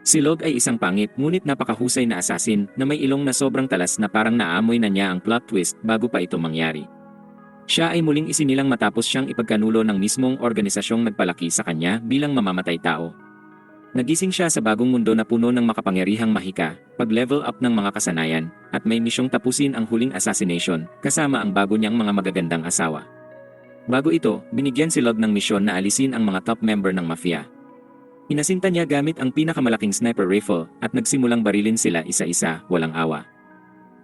Si Log ay isang pangit ngunit napakahusay na asasin na may ilong na sobrang talas na parang naamoy na niya ang plot twist bago pa ito mangyari. Siya ay muling isinilang matapos siyang ipagkanulo ng mismong organisasyong nagpalaki sa kanya bilang mamamatay tao. Nagising siya sa bagong mundo na puno ng makapangyarihang mahika, pag-level up ng mga kasanayan, at may misyong tapusin ang huling assassination kasama ang bago niyang mga magagandang asawa. Bago ito, binigyan si Log ng misyon na alisin ang mga top member ng mafia. Inasinta niya gamit ang pinakamalaking sniper rifle at nagsimulang barilin sila isa-isa, walang awa.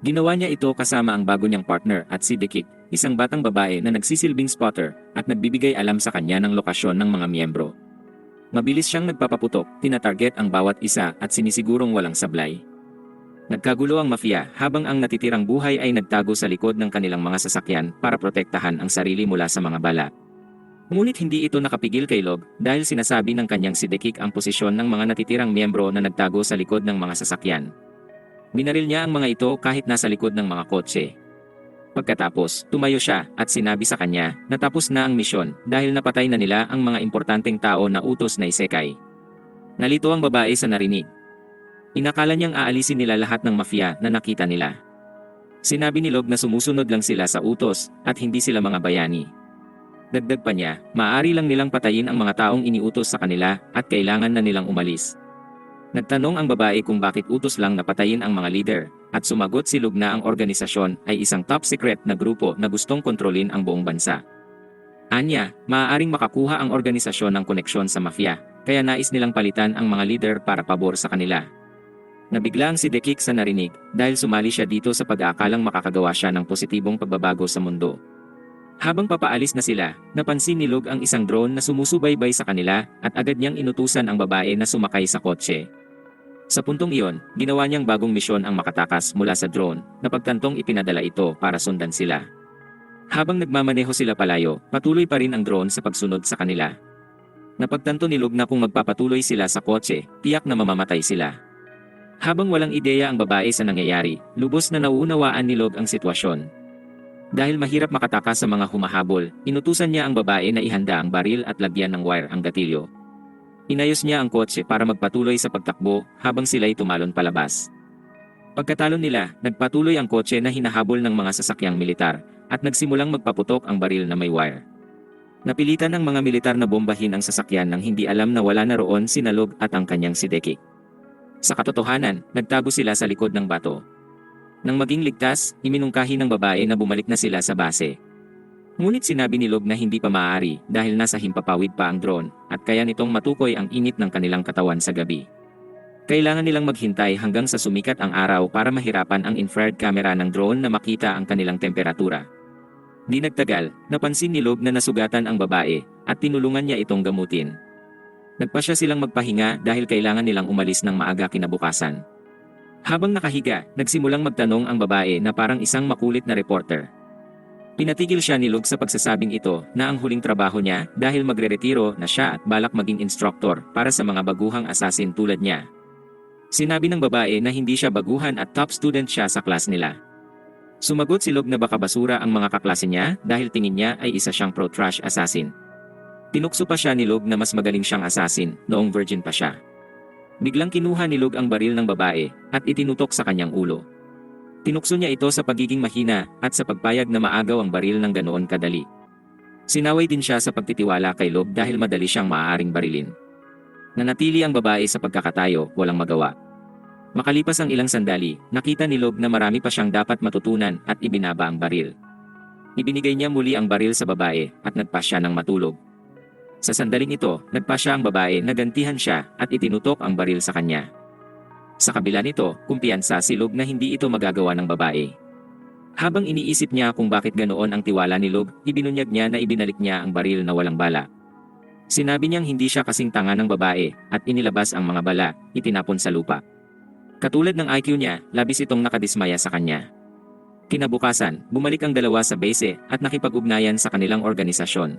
Ginawa niya ito kasama ang bago niyang partner at si Dekik, isang batang babae na nagsisilbing spotter at nagbibigay alam sa kanya ng lokasyon ng mga miyembro. Mabilis siyang nagpapaputok, tinatarget ang bawat isa at sinisigurong walang sablay. Nagkagulo ang mafia habang ang natitirang buhay ay nagtago sa likod ng kanilang mga sasakyan para protektahan ang sarili mula sa mga bala. Ngunit hindi ito nakapigil kay Log dahil sinasabi ng kanyang si Dekik ang posisyon ng mga natitirang miyembro na nagtago sa likod ng mga sasakyan. Binaril niya ang mga ito kahit nasa likod ng mga kotse. Pagkatapos, tumayo siya at sinabi sa kanya na tapos na ang misyon dahil napatay na nila ang mga importanteng tao na utos na isekay. Nalito ang babae sa narinig. Inakala niyang aalisin nila lahat ng mafia na nakita nila. Sinabi ni Log na sumusunod lang sila sa utos at hindi sila mga bayani. Dagdag pa niya, maaari lang nilang patayin ang mga taong iniutos sa kanila at kailangan na nilang umalis. Nagtanong ang babae kung bakit utos lang na patayin ang mga leader, at sumagot si Log na ang organisasyon ay isang top secret na grupo na gustong kontrolin ang buong bansa. Anya, maaaring makakuha ang organisasyon ng koneksyon sa mafia, kaya nais nilang palitan ang mga leader para pabor sa kanila. Nabigla ang si Dekik sa narinig dahil sumali siya dito sa pag-aakalang makakagawa siya ng positibong pagbabago sa mundo. Habang papaalis na sila, napansin ni Log ang isang drone na sumusubaybay sa kanila at agad niyang inutusan ang babae na sumakay sa kotse. Sa puntong iyon, ginawa niyang bagong misyon ang makatakas mula sa drone na pagtantong ipinadala ito para sundan sila. Habang nagmamaneho sila palayo, patuloy pa rin ang drone sa pagsunod sa kanila. Napagtanto ni Log na kung magpapatuloy sila sa kotse, tiyak na mamamatay sila. Habang walang ideya ang babae sa nangyayari, lubos na nauunawaan ni Log ang sitwasyon. Dahil mahirap makatakas sa mga humahabol, inutusan niya ang babae na ihanda ang baril at lagyan ng wire ang gatilyo. Inayos niya ang kotse para magpatuloy sa pagtakbo habang sila'y tumalon palabas. Pagkatalon nila, nagpatuloy ang kotse na hinahabol ng mga sasakyang militar at nagsimulang magpaputok ang baril na may wire. Napilitan ng mga militar na bombahin ang sasakyan nang hindi alam na wala na roon si Log at ang kanyang si Dekik. Sa katotohanan, nagtago sila sa likod ng bato. Nang maging ligtas, iminungkahi ng babae na bumalik na sila sa base. Ngunit sinabi ni Log na hindi pa maaari dahil nasa himpapawid pa ang drone at kaya nitong matukoy ang init ng kanilang katawan sa gabi. Kailangan nilang maghintay hanggang sa sumikat ang araw para mahirapan ang infrared camera ng drone na makita ang kanilang temperatura. Di nagtagal, napansin ni Log na nasugatan ang babae at tinulungan niya itong gamutin. Nagpasya silang magpahinga dahil kailangan nilang umalis ng maaga kinabukasan. Habang nakahiga, nagsimulang magtanong ang babae na parang isang makulit na reporter. Pinatigil siya ni Log sa pagsasabing ito na ang huling trabaho niya dahil magre-retiro na siya at balak maging instructor para sa mga baguhang assassin tulad niya. Sinabi ng babae na hindi siya baguhan at top student siya sa class nila. Sumagot si Log na baka basura ang mga kaklase niya dahil tingin niya ay isa siyang pro-trash assassin. Tinukso pa siya ni Log na mas magaling siyang assassin noong virgin pa siya. Biglang kinuha ni Log ang baril ng babae at itinutok sa kanyang ulo. Tinukso niya ito sa pagiging mahina at sa pagpayag na maagaw ang baril ng ganoon kadali. Sinaway din siya sa pagtitiwala kay Log dahil madali siyang maaaring barilin. Nanatili ang babae sa pagkakatayo, walang magawa. Makalipas ang ilang sandali, nakita ni Log na marami pa siyang dapat matutunan at ibinaba ang baril. Ibinigay niya muli ang baril sa babae at nagpa siya ng matulog. Sa sandaling ito, nagpasya ang babae na gantihan siya at itinutok ang baril sa kanya. Sa kabila nito, kumpiyansa si Log na hindi ito magagawa ng babae. Habang iniisip niya kung bakit ganoon ang tiwala ni Log, ibinunyag niya na ibinalik niya ang baril na walang bala. Sinabi niyang hindi siya kasing tanga ng babae at inilabas ang mga bala, itinapon sa lupa. Katulad ng IQ niya, labis itong nakadismaya sa kanya. Kinabukasan, bumalik ang dalawa sa base at nakipag-ugnayan sa kanilang organisasyon.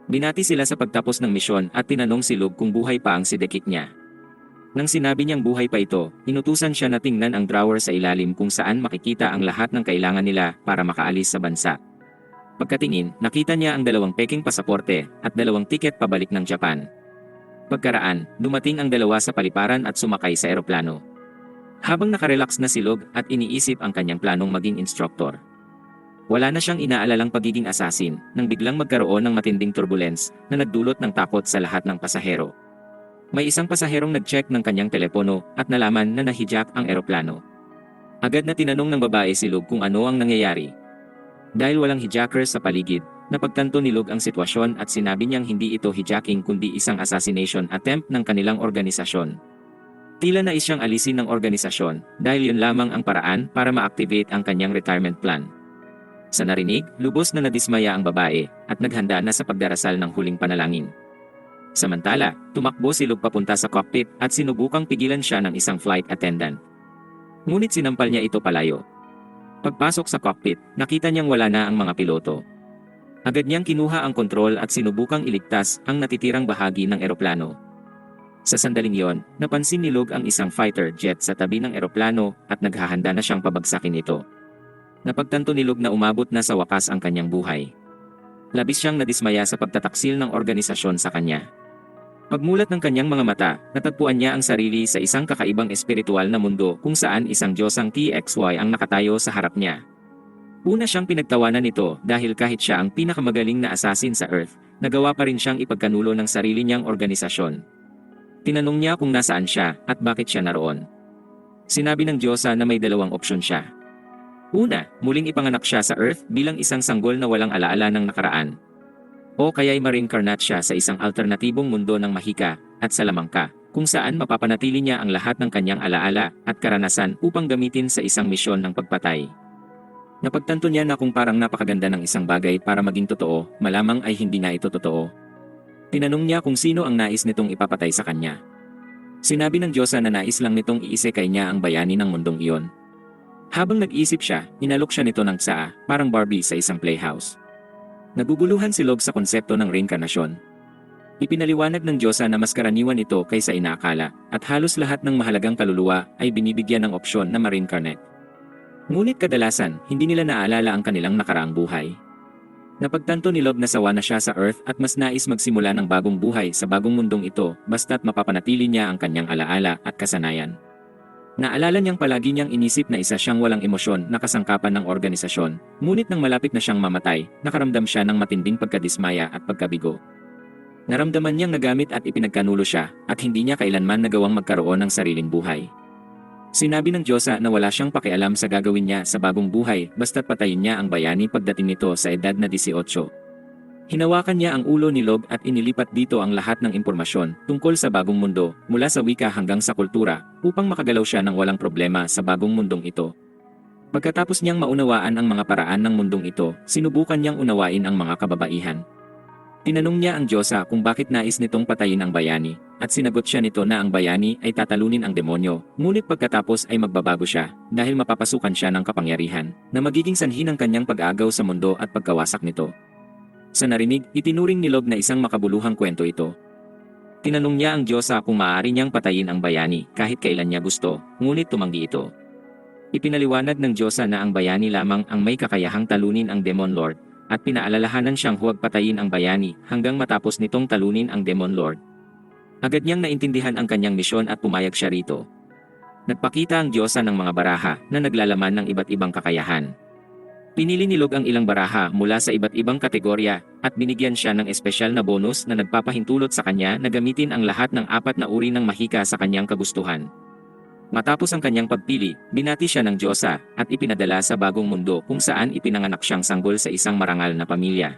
Binati sila sa pagtapos ng misyon at tinanong si Log kung buhay pa ang si Dekik niya. Nang sinabi niyang buhay pa ito, inutusan siya na tingnan ang drawer sa ilalim kung saan makikita ang lahat ng kailangan nila para makaalis sa bansa. Pagkatingin, nakita niya ang 2 peking pasaporte at 2 tiket pabalik ng Japan. Pagkaraan, dumating ang dalawa sa paliparan at sumakay sa eroplano. Habang nakarelax na si Log at iniisip ang kanyang planong maging instructor. Wala na siyang inaalalang pagiging assassin nang biglang magkaroon ng matinding turbulence na nagdulot ng takot sa lahat ng pasahero. May isang pasaherong nag-check ng kanyang telepono at nalaman na nahijack ang eroplano. Agad na tinanong ng babae si Log kung ano ang nangyayari. Dahil walang hijackers sa paligid, napagtanto ni Log ang sitwasyon at sinabi niyang hindi ito hijacking kundi isang assassination attempt ng kanilang organisasyon. Tila nais siyang alisin ng organisasyon dahil yun lamang ang paraan para ma-activate ang kanyang retirement plan. Sa narinig, lubos na nadismaya ang babae at naghanda na sa pagdarasal ng huling panalangin. Samantala, tumakbo si Log papunta sa cockpit at sinubukang pigilan siya ng isang flight attendant. Ngunit sinampal niya ito palayo. Pagpasok sa cockpit, nakita niyang wala na ang mga piloto. Agad niyang kinuha ang kontrol at sinubukang iligtas ang natitirang bahagi ng eroplano. Sa sandaling yon, napansin ni Log ang isang fighter jet sa tabi ng eroplano at naghahanda na siyang pabagsakin ito. Napagtanto ni Log na umabot na sa wakas ang kanyang buhay. Labis siyang nadismaya sa pagtataksil ng organisasyon sa kanya. Pagmulat ng kanyang mga mata, natagpuan niya ang sarili sa isang kakaibang espiritual na mundo kung saan isang Diyosang TXY ang nakatayo sa harap niya. Una siyang pinagtawanan nito dahil kahit siya ang pinakamagaling na assassin sa Earth, nagawa pa rin siyang ipagkanulo ng sarili niyang organisasyon. Tinanong niya kung nasaan siya at bakit siya naroon. Sinabi ng Diyosa na may dalawang opsyon siya. Una, muling ipanganak siya sa Earth bilang isang sanggol na walang alaala ng nakaraan. O kaya'y ma-reincarnate siya sa isang alternatibong mundo ng mahika at salamangka, kung saan mapapanatili niya ang lahat ng kanyang alaala at karanasan upang gamitin sa isang misyon ng pagpatay. Napagtanto niya na kung parang napakaganda ng isang bagay para maging totoo, malamang ay hindi na ito totoo. Tinanong niya kung sino ang nais nitong ipapatay sa kanya. Sinabi ng Diyosa na nais lang nitong iisekay niya ang bayani ng mundong iyon. Habang nag-iisip siya, inalok siya nito ng tsaa, parang Barbie sa isang playhouse. Naguguluhan si Log sa konsepto ng reinkarnasyon. Ipinaliwanag ng Diyosa na mas karaniwan ito kaysa inaakala at halos lahat ng mahalagang kaluluwa ay binibigyan ng opsyon na ma-reincarnate. Ngunit kadalasan, hindi nila naalala ang kanilang nakaraang buhay. Napagtanto ni Log na sawa na siya sa Earth at mas nais magsimula ng bagong buhay sa bagong mundong ito basta't mapapanatili niya ang kanyang alaala at kasanayan. Naalala niyang palagi niyang inisip na isa siyang walang emosyon na kasangkapan ng organisasyon, ngunit nang malapit na siyang mamatay, nakaramdam siya ng matinding pagkadismaya at pagkabigo. Naramdaman niyang nagamit at ipinagkanulo siya at hindi niya kailanman nagawang magkaroon ng sariling buhay. Sinabi ng Diyosa na wala siyang pakialam sa gagawin niya sa bagong buhay basta't patayin niya ang bayani pagdating nito sa edad na 18. Hinawakan niya ang ulo ni Log at inilipat dito ang lahat ng impormasyon tungkol sa bagong mundo, mula sa wika hanggang sa kultura, upang makagalaw siya ng walang problema sa bagong mundong ito. Pagkatapos niyang maunawaan ang mga paraan ng mundong ito, sinubukan niyang unawain ang mga kababaihan. Tinanong niya ang Diyosa kung bakit nais nitong patayin ang bayani, at sinagot siya nito na ang bayani ay tatalunin ang demonyo, ngunit pagkatapos ay magbabago siya, dahil mapapasukan siya ng kapangyarihan, na magiging sanhi ng kanyang pag-agaw sa mundo at pagkawasak nito. Sa narinig, itinuring ni Log na isang makabuluhang kwento ito. Tinanong niya ang Diyosa kung maaari niyang patayin ang bayani kahit kailan niya gusto, ngunit tumanggi ito. Ipinaliwanag ng Diyosa na ang bayani lamang ang may kakayahang talunin ang Demon Lord, at pinaalalahanan siyang huwag patayin ang bayani hanggang matapos nitong talunin ang Demon Lord. Agad niyang naintindihan ang kanyang misyon at pumayag siya rito. Nagpakita ang Diyosa ng mga baraha na naglalaman ng iba't ibang kakayahan. Pinili ni Log ang ilang baraha mula sa iba't ibang kategorya at binigyan siya ng espesyal na bonus na nagpapahintulot sa kanya na gamitin ang lahat ng 4 na uri ng mahika sa kanyang kagustuhan. Matapos ang kanyang pagpili, binati siya ng Diyosa at ipinadala sa bagong mundo kung saan ipinanganak siyang sanggol sa isang marangal na pamilya.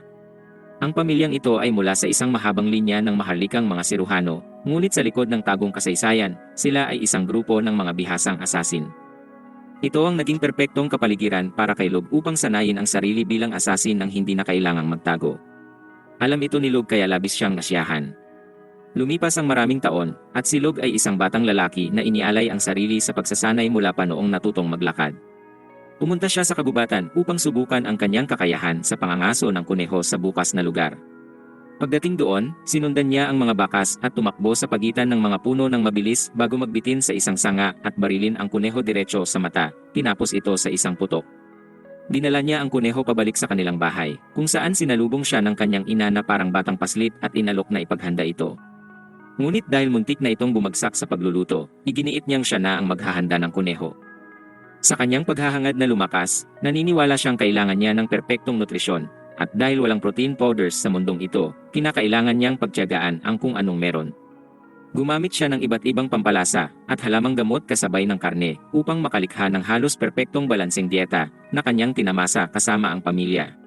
Ang pamilyang ito ay mula sa isang mahabang linya ng maharlikang mga Siruhano, ngunit sa likod ng tagong kasaysayan, sila ay isang grupo ng mga bihasang assassin. Ito ang naging perpektong kapaligiran para kay Log upang sanayin ang sarili bilang assassin nang hindi na kailangang magtago. Alam ito ni Log kaya labis siyang nasiyahan. Lumipas ang maraming taon, at si Log ay isang batang lalaki na inialay ang sarili sa pagsasanay mula pa noong natutong maglakad. Pumunta siya sa kagubatan upang subukan ang kanyang kakayahan sa pangangaso ng kuneho sa bukas na lugar. Pagdating doon, sinundan niya ang mga bakas at tumakbo sa pagitan ng mga puno ng mabilis bago magbitin sa isang sanga at barilin ang kuneho diretso sa mata, tinapos ito sa isang putok. Dinala niya ang kuneho pabalik sa kanilang bahay, kung saan sinalubong siya ng kanyang ina na parang batang paslit at inalok na ipaghanda ito. Ngunit dahil muntik na itong bumagsak sa pagluluto, iginiit niyang siya na ang maghahanda ng kuneho. Sa kanyang paghahangad na lumakas, naniniwala siyang kailangan niya ng perpektong nutrisyon, at dahil walang protein powders sa mundong ito, kinakailangan niyang pagtiyagaan ang kung anong meron. Gumamit siya ng iba't ibang pampalasa at halamang gamot kasabay ng karne upang makalikha ng halos perpektong balanseng dieta na kanyang tinamasa kasama ang pamilya.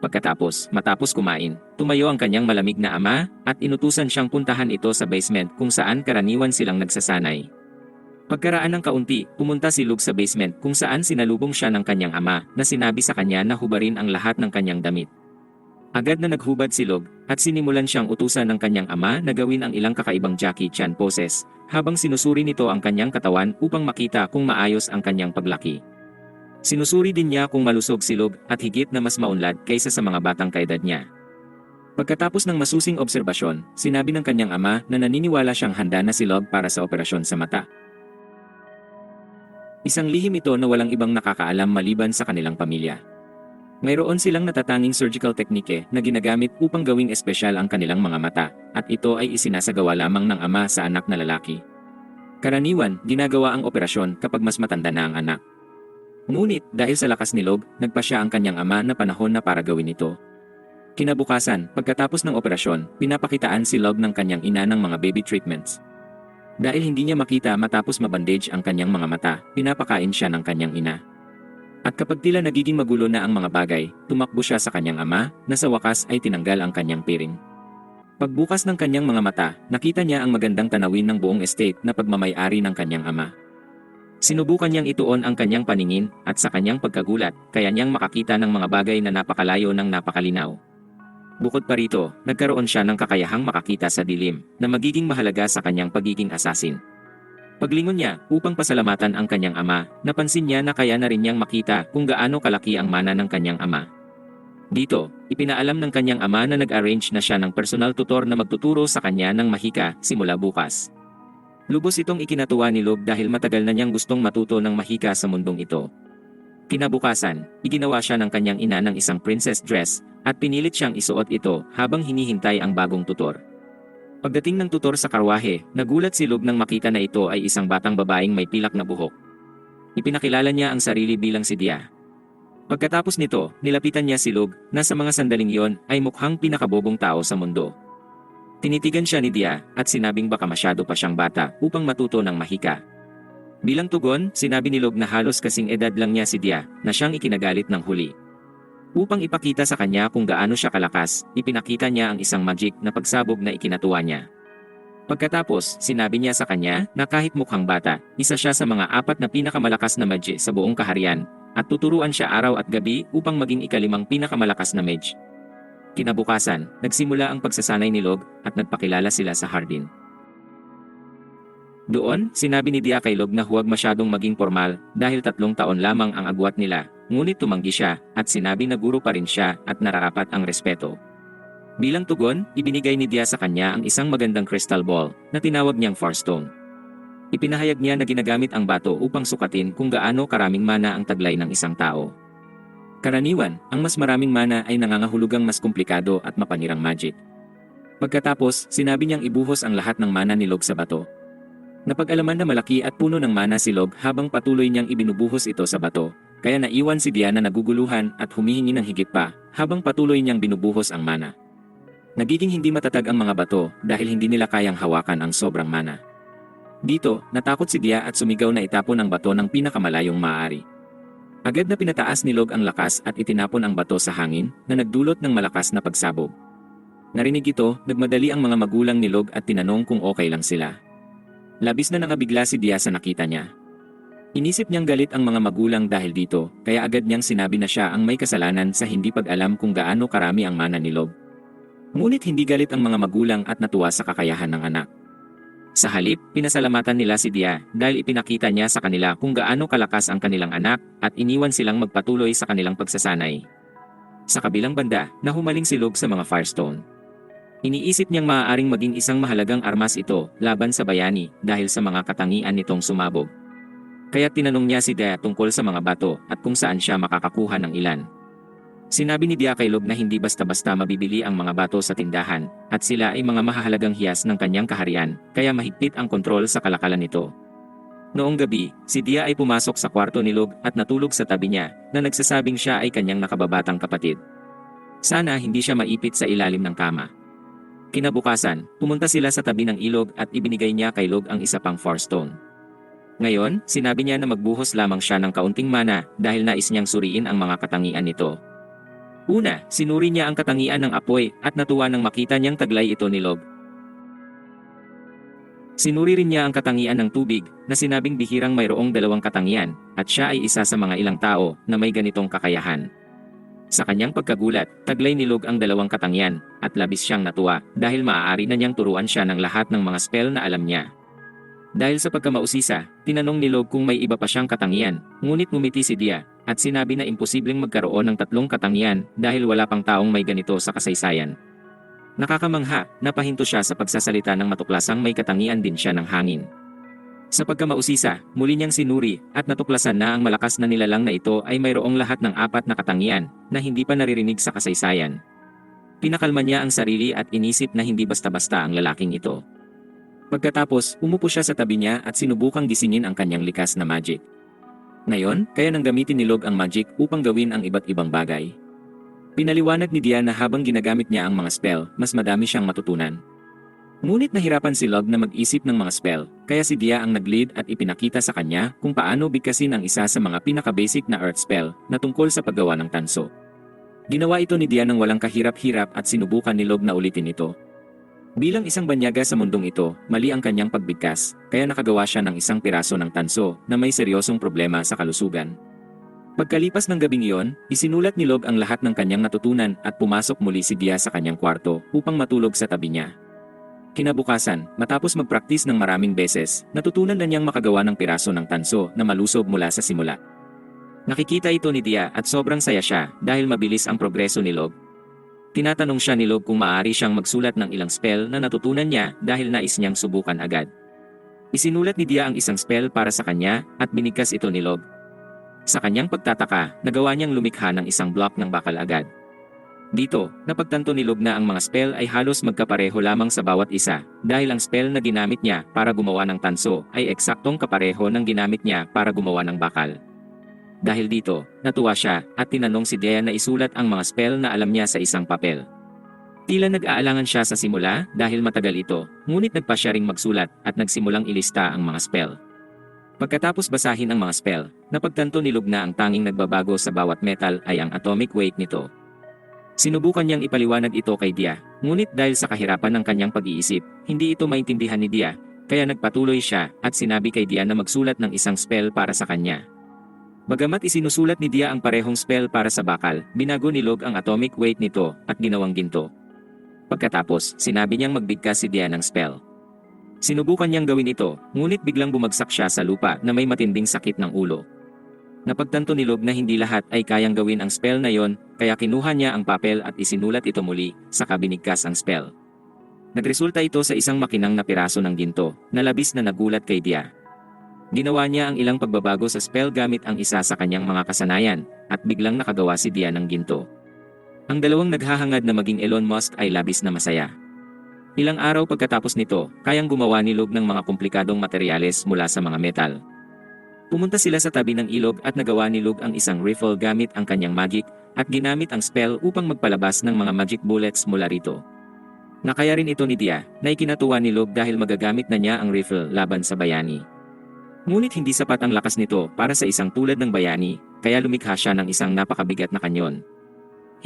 Matapos kumain, tumayo ang kanyang malamig na ama at inutusan siyang puntahan ito sa basement kung saan karaniwan silang nagsasanay. Pagkaraan ng kaunti, pumunta si Luke sa basement kung saan sinalubong siya ng kanyang ama na sinabi sa kanya na hubarin ang lahat ng kanyang damit. Agad na naghubad si Luke at sinimulan siyang utusan ng kanyang ama na gawin ang ilang kakaibang Jackie Chan poses habang sinusuri nito ang kanyang katawan upang makita kung maayos ang kanyang paglaki. Sinusuri din niya kung malusog si Luke at higit na mas maunlad kaysa sa mga batang kaedad niya. Pagkatapos ng masusing obserbasyon, sinabi ng kanyang ama na naniniwala siyang handa na si Luke para sa operasyon sa mata. Isang lihim ito na walang ibang nakakaalam maliban sa kanilang pamilya. Mayroon silang natatanging surgical technique na ginagamit upang gawing espesyal ang kanilang mga mata, at ito ay isinasagawa lamang ng ama sa anak na lalaki. Karaniwan, ginagawa ang operasyon kapag mas matanda na ang anak. Ngunit dahil sa lakas ni Luke, nagpasya ang kanyang ama na panahon na para gawin ito. Kinabukasan, pagkatapos ng operasyon, pinapakitaan si Luke ng kanyang ina ng mga baby treatments. Dahil hindi niya makita matapos mabandage ang kanyang mga mata, pinapakain siya ng kanyang ina. At kapag tila nagiging magulo na ang mga bagay, tumakbo siya sa kanyang ama, na sa wakas ay tinanggal ang kanyang piring. Pagbukas ng kanyang mga mata, nakita niya ang magandang tanawin ng buong estate na pagmamay-ari ng kanyang ama. Sinubukan niyang ituon ang kanyang paningin, at sa kanyang pagkagulat, kaya niyang makakita ng mga bagay na napakalayo ng napakalinaw. Bukod pa rito, nagkaroon siya ng kakayahang makakita sa dilim, na magiging mahalaga sa kanyang pagiging assassin. Paglingon niya upang pasalamatan ang kanyang ama, napansin niya na kaya na rin niyang makita kung gaano kalaki ang mana ng kanyang ama. Dito, ipinaalam ng kanyang ama na nag-arrange na siya ng personal tutor na magtuturo sa kanya ng mahika simula bukas. Lubos itong ikinatuwa ni Luke dahil matagal na niyang gustong matuto ng mahika sa mundong ito. Kinabukasan, iginawa siya ng kanyang ina ng isang princess dress at pinilit siyang isuot ito habang hinihintay ang bagong tutor. Pagdating ng tutor sa karwahe, nagulat si Luke nang makita na ito ay isang batang babaeng may pilak na buhok. Ipinakilala niya ang sarili bilang si Dia. Pagkatapos nito, nilapitan niya si Luke na sa mga sandaling iyon ay mukhang pinakabobong tao sa mundo. Tinitigan siya ni Dia at sinabing baka masyado pa siyang bata upang matuto ng mahika. Bilang tugon, sinabi ni Luke na halos kasing edad lang niya si Dia na siyang ikinagalit ng huli. Upang ipakita sa kanya kung gaano siya kalakas, ipinakita niya ang isang magic na pagsabog na ikinatuwa niya. Pagkatapos, sinabi niya sa kanya na kahit mukhang bata, isa siya sa mga 4 na pinakamalakas na mage sa buong kaharian, at tuturuan siya araw at gabi upang maging ika-5 pinakamalakas na mage. Kinabukasan, nagsimula ang pagsasanay ni Luke at nagpakilala sila sa hardin. Doon, sinabi ni Dia kay Luke na huwag masyadong maging formal dahil 3 taon lamang ang agwat nila, ngunit tumanggi siya at sinabi na guro pa rin siya at nararapat ang respeto. Bilang tugon, ibinigay ni Dia sa kanya ang isang magandang crystal ball na tinawag niyang Farstone. Ipinahayag niya na ginagamit ang bato upang sukatin kung gaano karaming mana ang taglay ng isang tao. Karaniwan, ang mas maraming mana ay nangangahulugang mas komplikado at mapanirang magic. Pagkatapos, sinabi niyang ibuhos ang lahat ng mana ni Luke sa bato. Napag-alaman na malaki at puno ng mana si Luke habang patuloy niyang ibinubuhos ito sa bato, kaya naiwan si Dia na naguguluhan at humihingi ng higit pa habang patuloy niyang binubuhos ang mana. Nagiging hindi matatag ang mga bato dahil hindi nila kayang hawakan ang sobrang mana. Dito, natakot si Dia at sumigaw na itapon ang bato ng pinakamalayong maaari. Agad na pinataas ni Luke ang lakas at itinapon ang bato sa hangin na nagdulot ng malakas na pagsabog. Narinig ito, nagmadali ang mga magulang ni Luke at tinanong kung okay lang sila. Labis na nakabigla si Dia sa nakita niya. Inisip niyang galit ang mga magulang dahil dito, kaya agad niyang sinabi na siya ang may kasalanan sa hindi pag-alam kung gaano karami ang mana ni Luke. Ngunit hindi galit ang mga magulang at natuwa sa kakayahan ng anak. Sa halip, pinasalamatan nila si Dia dahil ipinakita niya sa kanila kung gaano kalakas ang kanilang anak at iniwan silang magpatuloy sa kanilang pagsasanay. Sa kabilang banda, nahumaling si Luke sa mga Firestone. Iniisip niyang maaaring maging isang mahalagang armas ito laban sa bayani dahil sa mga katangian nitong sumabog. Kaya tinanong niya si Dia tungkol sa mga bato at kung saan siya makakakuha ng ilan. Sinabi ni Dia kay Log na hindi basta-basta mabibili ang mga bato sa tindahan, at sila ay mga mahahalagang hiyas ng kanyang kaharian, kaya mahigpit ang kontrol sa kalakalan nito. Noong gabi, si Dia ay pumasok sa kwarto ni Log at natulog sa tabi niya, na nagsasabing siya ay kanyang nakababatang kapatid. Sana hindi siya maipit sa ilalim ng kama. Kinabukasan, pumunta sila sa tabi ng ilog at ibinigay niya kay Log ang isa pang Forstone. Ngayon, sinabi niya na magbuhos lamang siya ng kaunting mana dahil nais niyang suriin ang mga katangian nito. Una, sinuri niya ang katangian ng apoy at natuwa nang makita niyang taglay ito ni Log. Sinuri rin niya ang katangian ng tubig na sinabing bihirang mayroong dalawang katangian at siya ay isa sa mga ilang tao na may ganitong kakayahan. Sa kanyang pagkagulat, taglay ni Log ang dalawang katangian at labis siyang natuwa dahil maaari na niyang turuan siya ng lahat ng mga spell na alam niya. Dahil sa pagkamausisa, tinanong ni Log kung may iba pa siyang katangian, ngunit ngumiti si Dia at sinabi na imposibleng magkaroon ng tatlong katangian dahil wala pang taong may ganito sa kasaysayan. Nakakamangha, napahinto siya sa pagsasalita ng matuklasang may katangian din siya ng hangin. Sa pagkamausisa, muli niyang sinuri at natuklasan na ang malakas na nilalang na ito ay mayroong lahat ng 4 na katangian na hindi pa naririnig sa kasaysayan. Pinakalma niya ang sarili at inisip na hindi basta-basta ang lalaking ito. Pagkatapos, umupo siya sa tabi niya at sinubukang gisingin ang kanyang likas na magic. Ngayon, kaya nang gamitin ni Log ang magic upang gawin ang iba't ibang bagay. Pinaliwanag ni Dia na habang ginagamit niya ang mga spell, mas madami siyang matutunan. Ngunit nahirapan si Log na mag-isip ng mga spell, kaya si Dia ang nag-lead at ipinakita sa kanya kung paano bigkasin ang isa sa mga pinaka-basic na earth spell na tungkol sa paggawa ng tanso. Ginawa ito ni Dia ng walang kahirap-hirap at sinubukan ni Log na ulitin ito. Bilang isang banyaga sa mundong ito, mali ang kanyang pagbigkas, kaya nakagawa siya ng isang piraso ng tanso na may seryosong problema sa kalusugan. Pagkalipas ng gabing iyon, isinulat ni Log ang lahat ng kanyang natutunan at pumasok muli si Dia sa kanyang kwarto upang matulog sa tabi niya. Kinabukasan, matapos magpraktis ng maraming beses, natutunan na niyang makagawa ng piraso ng tanso na malusob mula sa simula. Nakikita ito ni Dia at sobrang saya siya dahil mabilis ang progreso ni Log. Tinatanong siya ni Log kung maaari siyang magsulat ng ilang spell na natutunan niya dahil nais niyang subukan agad. Isinulat ni Dia ang isang spell para sa kanya at binigkas ito ni Log. Sa kanyang pagtataka, nagawa niyang lumikha ng isang block ng bakal agad. Dito, napagtanto ni Log na ang mga spell ay halos magkapareho lamang sa bawat isa dahil ang spell na ginamit niya para gumawa ng tanso ay eksaktong kapareho ng ginamit niya para gumawa ng bakal. Dahil dito, natuwa siya at tinanong si Dia na isulat ang mga spell na alam niya sa isang papel. Tila nag-aalangan siya sa simula dahil matagal ito, ngunit nagpa siya ring magsulat at nagsimulang ilista ang mga spell. Pagkatapos basahin ang mga spell, napagtanto ni Log na ang tanging nagbabago sa bawat metal ay ang atomic weight nito. Sinubukan niyang ipaliwanag ito kay Dia, ngunit dahil sa kahirapan ng kanyang pag-iisip, hindi ito maintindihan ni Dia, kaya nagpatuloy siya at sinabi kay Dia na magsulat ng isang spell para sa kanya. Bagamat isinusulat ni Dia ang parehong spell para sa bakal, binago ni Log ang atomic weight nito at ginawang ginto. Pagkatapos, sinabi niyang magbigkas si Dia ng spell. Sinubukan niyang gawin ito, ngunit biglang bumagsak siya sa lupa na may matinding sakit ng ulo. Napagtanto ni Log na hindi lahat ay kayang gawin ang spell na yon, kaya kinuha niya ang papel at isinulat ito muli, saka binigkas ang spell. Nagresulta ito sa isang makinang na piraso ng ginto, na labis na nagulat kay Dia. Ginawa niya ang ilang pagbabago sa spell gamit ang isa sa kanyang mga kasanayan, at biglang nakagawa si Dia ng ginto. Ang dalawang naghahangad na maging Elon Musk ay labis na masaya. Ilang araw pagkatapos nito, kayang gumawa ni Log ng mga komplikadong materyales mula sa mga metal. Pumunta sila sa tabi ng ilog at nagawa ni Log ang isang rifle gamit ang kanyang magic at ginamit ang spell upang magpalabas ng mga magic bullets mula rito. Nakaya rin ito ni Dia na ikinatuwa ni Log dahil magagamit na niya ang rifle laban sa bayani. Ngunit hindi sapat ang lakas nito para sa isang tulad ng bayani, kaya lumikha siya ng isang napakabigat na kanyon.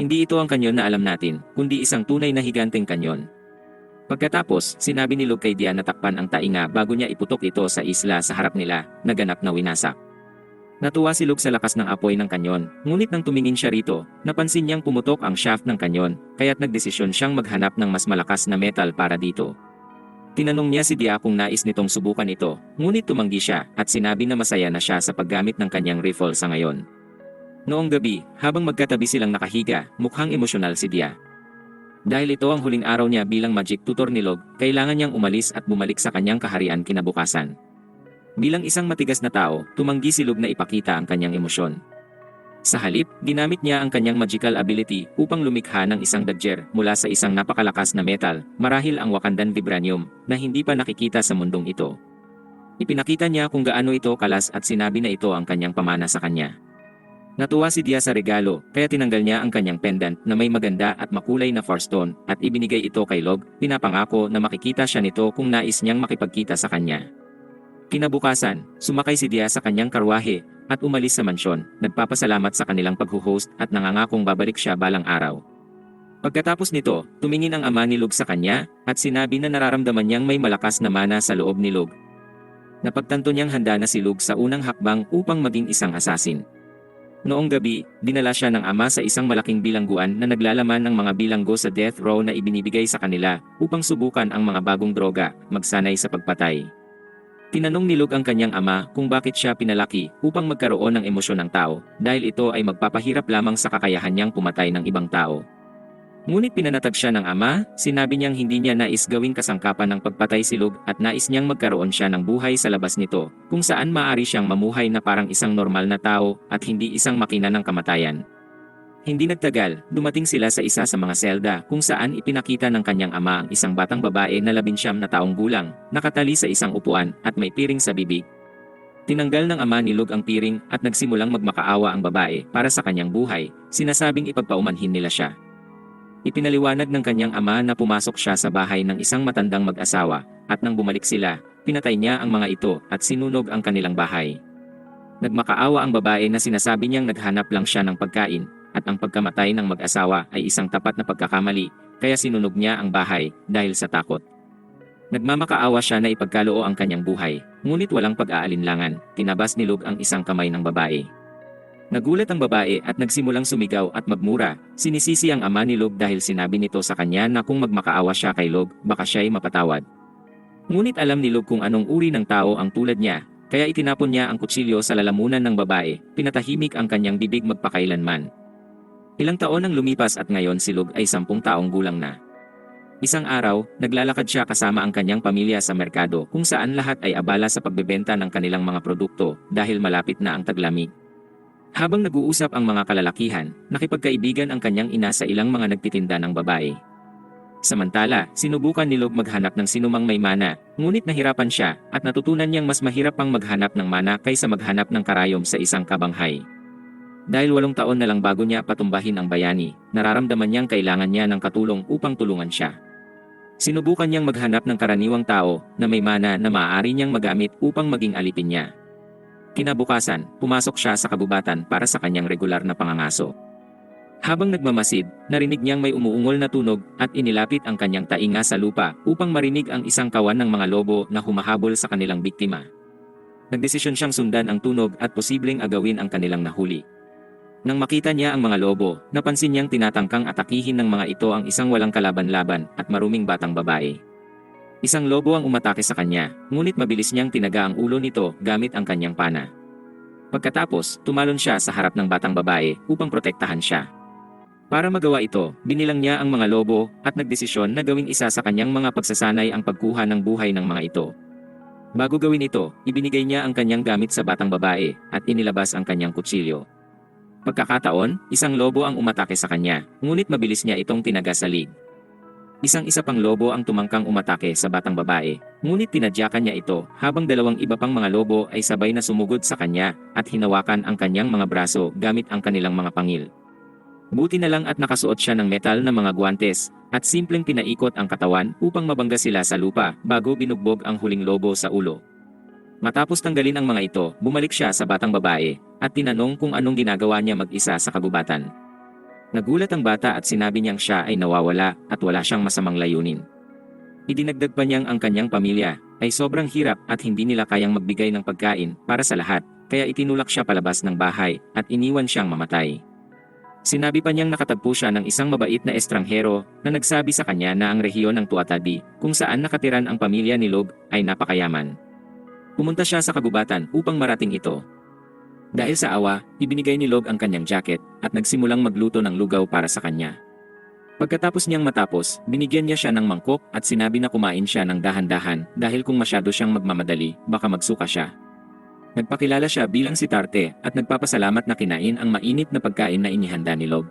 Hindi ito ang kanyon na alam natin, kundi isang tunay na higanteng kanyon. Pagkatapos, sinabi ni Log kay Dia na takpan ang tainga bago niya iputok ito sa isla sa harap nila, na ganap na winasak. Natuwa si Log sa lakas ng apoy ng kanyon, ngunit nang tumingin siya rito, napansin niyang pumutok ang shaft ng kanyon, kaya't nagdesisyon siyang maghanap ng mas malakas na metal para dito. Tinanong niya si Dia kung nais nitong subukan ito, ngunit tumanggi siya at sinabi na masaya na siya sa paggamit ng kanyang rifle sa ngayon. Noong gabi, habang magkatabi silang nakahiga, mukhang emosyonal si Dia. Dahil ito ang huling araw niya bilang magic tutor ni Log, kailangan niyang umalis at bumalik sa kanyang kaharian kinabukasan. Bilang isang matigas na tao, tumanggi si Log na ipakita ang kanyang emosyon. Sa halip, ginamit niya ang kanyang magical ability upang lumikha ng isang dagger mula sa isang napakalakas na metal, marahil ang Wakandan Vibranium, na hindi pa nakikita sa mundong ito. Ipinakita niya kung gaano ito kalas at sinabi na ito ang kanyang pamana sa kanya. Natuwa si Dia sa regalo, kaya tinanggal niya ang kanyang pendant na may maganda at makulay na Farstone at ibinigay ito kay Log, pinapangako na makikita siya nito kung nais niyang makipagkita sa kanya. Kinabukasan, sumakay si Dia sa kanyang karwahe at umalis sa mansyon, nagpapasalamat sa kanilang paghuhost at nangangakong babalik siya balang araw. Pagkatapos nito, tumingin ang ama ni Lug sa kanya at sinabi na nararamdaman niyang may malakas na mana sa loob ni Lug. Napagtanto niyang handa na si Lug sa unang hakbang upang maging isang assassin. Noong gabi, dinala siya ng ama sa isang malaking bilangguan na naglalaman ng mga bilanggo sa death row na ibinibigay sa kanila upang subukan ang mga bagong droga, magsanay sa pagpatay. Tinanong ni Lug ang kanyang ama kung bakit siya pinalaki upang magkaroon ng emosyon ng tao, dahil ito ay magpapahirap lamang sa kakayahan niyang pumatay ng ibang tao. Ngunit pinanatag siya ng ama, sinabi niyang hindi niya nais gawing kasangkapan ng pagpatay si Lug at nais niyang magkaroon siya ng buhay sa labas nito, kung saan maaari siyang mamuhay na parang isang normal na tao at hindi isang makina ng kamatayan. Hindi nagtagal, dumating sila sa isa sa mga selda kung saan ipinakita ng kanyang ama ang isang batang babae na 19 na taong gulang, nakatali sa isang upuan at may piring sa bibig. Tinanggal ng ama ni Lug ang piring at nagsimulang magmakaawa ang babae para sa kanyang buhay, sinasabing ipagpaumanhin nila siya. Ipinaliwanag ng kanyang ama na pumasok siya sa bahay ng isang matandang mag-asawa at nang bumalik sila, pinatay niya ang mga ito at sinunog ang kanilang bahay. Nagmakaawa ang babae na sinasabi niyang naghanap lang siya ng pagkain at ang pagkamatay ng mag-asawa ay isang tapat na pagkakamali, kaya sinunog niya ang bahay dahil sa takot. Nagmamakaawa siya na ipagkaloo ang kanyang buhay, ngunit walang pag-aalinlangan, tinabas ni Lug ang isang kamay ng babae. Nagulat ang babae at nagsimulang sumigaw at magmura, sinisisi ang ama ni Lug dahil sinabi nito sa kanya na kung magmakaawa siya kay Lug, baka siya'y mapatawad. Ngunit alam ni Lug kung anong uri ng tao ang tulad niya, kaya itinapon niya ang kutsilyo sa lalamunan ng babae, pinatahimik ang kanyang bibig magpakailanman. Ilang taon ang lumipas at ngayon si Lug ay 10 taong gulang na. Isang araw, naglalakad siya kasama ang kanyang pamilya sa merkado kung saan lahat ay abala sa pagbebenta ng kanilang mga produkto dahil malapit na ang taglamig. Habang nag-uusap ang mga kalalakihan, nakipagkaibigan ang kanyang ina sa ilang mga nagtitinda ng babae. Samantala, sinubukan ni Lug maghanap ng sinumang may mana, ngunit nahirapan siya at natutunan niyang mas mahirap pang maghanap ng mana kaysa maghanap ng karayom sa isang kabanghay. Dahil 8 taon na lang bago niya patumbahin ang bayani, nararamdaman niyang kailangan niya ng katulong upang tulungan siya. Sinubukan niyang maghanap ng karaniwang tao na may mana na maaari niyang magamit upang maging alipin niya. Kinabukasan, pumasok siya sa kagubatan para sa kanyang regular na pangangaso. Habang nagmamasid, narinig niyang may umuungol na tunog at inilapit ang kanyang tainga sa lupa upang marinig ang isang kawan ng mga lobo na humahabol sa kanilang biktima. Nagdesisyon siyang sundan ang tunog at posibleng agawin ang kanilang nahuli. Nang makita niya ang mga lobo, napansin niyang tinatangkang atakihin ng mga ito ang isang walang kalaban-laban at maruming batang babae. Isang lobo ang umatake sa kanya, ngunit mabilis niyang tinaga ang ulo nito gamit ang kanyang pana. Pagkatapos, tumalon siya sa harap ng batang babae upang protektahan siya. Para magawa ito, binilang niya ang mga lobo at nagdesisyon na gawing isa sa kanyang mga pagsasanay ang pagkuha ng buhay ng mga ito. Bago gawin ito, ibinigay niya ang kanyang gamit sa batang babae at inilabas ang kanyang kutsilyo. Pagkakataon, isang lobo ang umatake sa kanya, ngunit mabilis niya itong tinaga sa lig. Isang-isa pang lobo ang tumangkang umatake sa batang babae, ngunit tinadyakan niya ito habang 2 iba pang mga lobo ay sabay na sumugod sa kanya at hinawakan ang kanyang mga braso gamit ang kanilang mga pangil. Buti na lang at nakasuot siya ng metal na mga guwantes at simpleng pinaikot ang katawan upang mabangga sila sa lupa bago binugbog ang huling lobo sa ulo. Matapos tanggalin ang mga ito, bumalik siya sa batang babae at tinanong kung anong ginagawa niya mag-isa sa kagubatan. Nagulat ang bata at sinabi niyang siya ay nawawala at wala siyang masamang layunin. Idinagdag pa niyang ang kanyang pamilya ay sobrang hirap at hindi nila kayang magbigay ng pagkain para sa lahat, kaya itinulak siya palabas ng bahay at iniwan siyang mamatay. Sinabi pa niyang nakatagpo siya ng isang mabait na estranghero na nagsabi sa kanya na ang rehiyon ng Tuatadi, kung saan nakatiran ang pamilya ni Lug, ay napakayaman. Pumunta siya sa kagubatan upang marating ito. Dahil sa awa, ibinigay ni Lug ang kanyang jacket at nagsimulang magluto ng lugaw para sa kanya. Pagkatapos niyang matapos, binigyan niya siya ng mangkok at sinabi na kumain siya ng dahan-dahan dahil kung masyado siyang magmamadali, baka magsuka siya. Nagpakilala siya bilang si Tarte at nagpapasalamat na kinain ang mainit na pagkain na inihanda ni Log.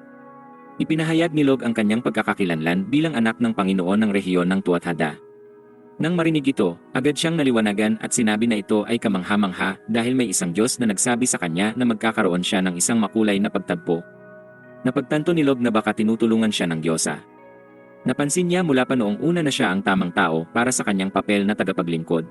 Ipinahayag ni Log ang kanyang pagkakakilanlan bilang anak ng Panginoon ng rehiyon ng Tuathada. Nang marinig ito, agad siyang naliwanagan at sinabi na ito ay kamangha-mangha dahil may isang Diyos na nagsabi sa kanya na magkakaroon siya ng isang makulay na pagtagpo. Napagtanto ni Log na baka tinutulungan siya ng Diyosa. Napansin niya mula pa noong una na siya ang tamang tao para sa kanyang papel na tagapaglingkod.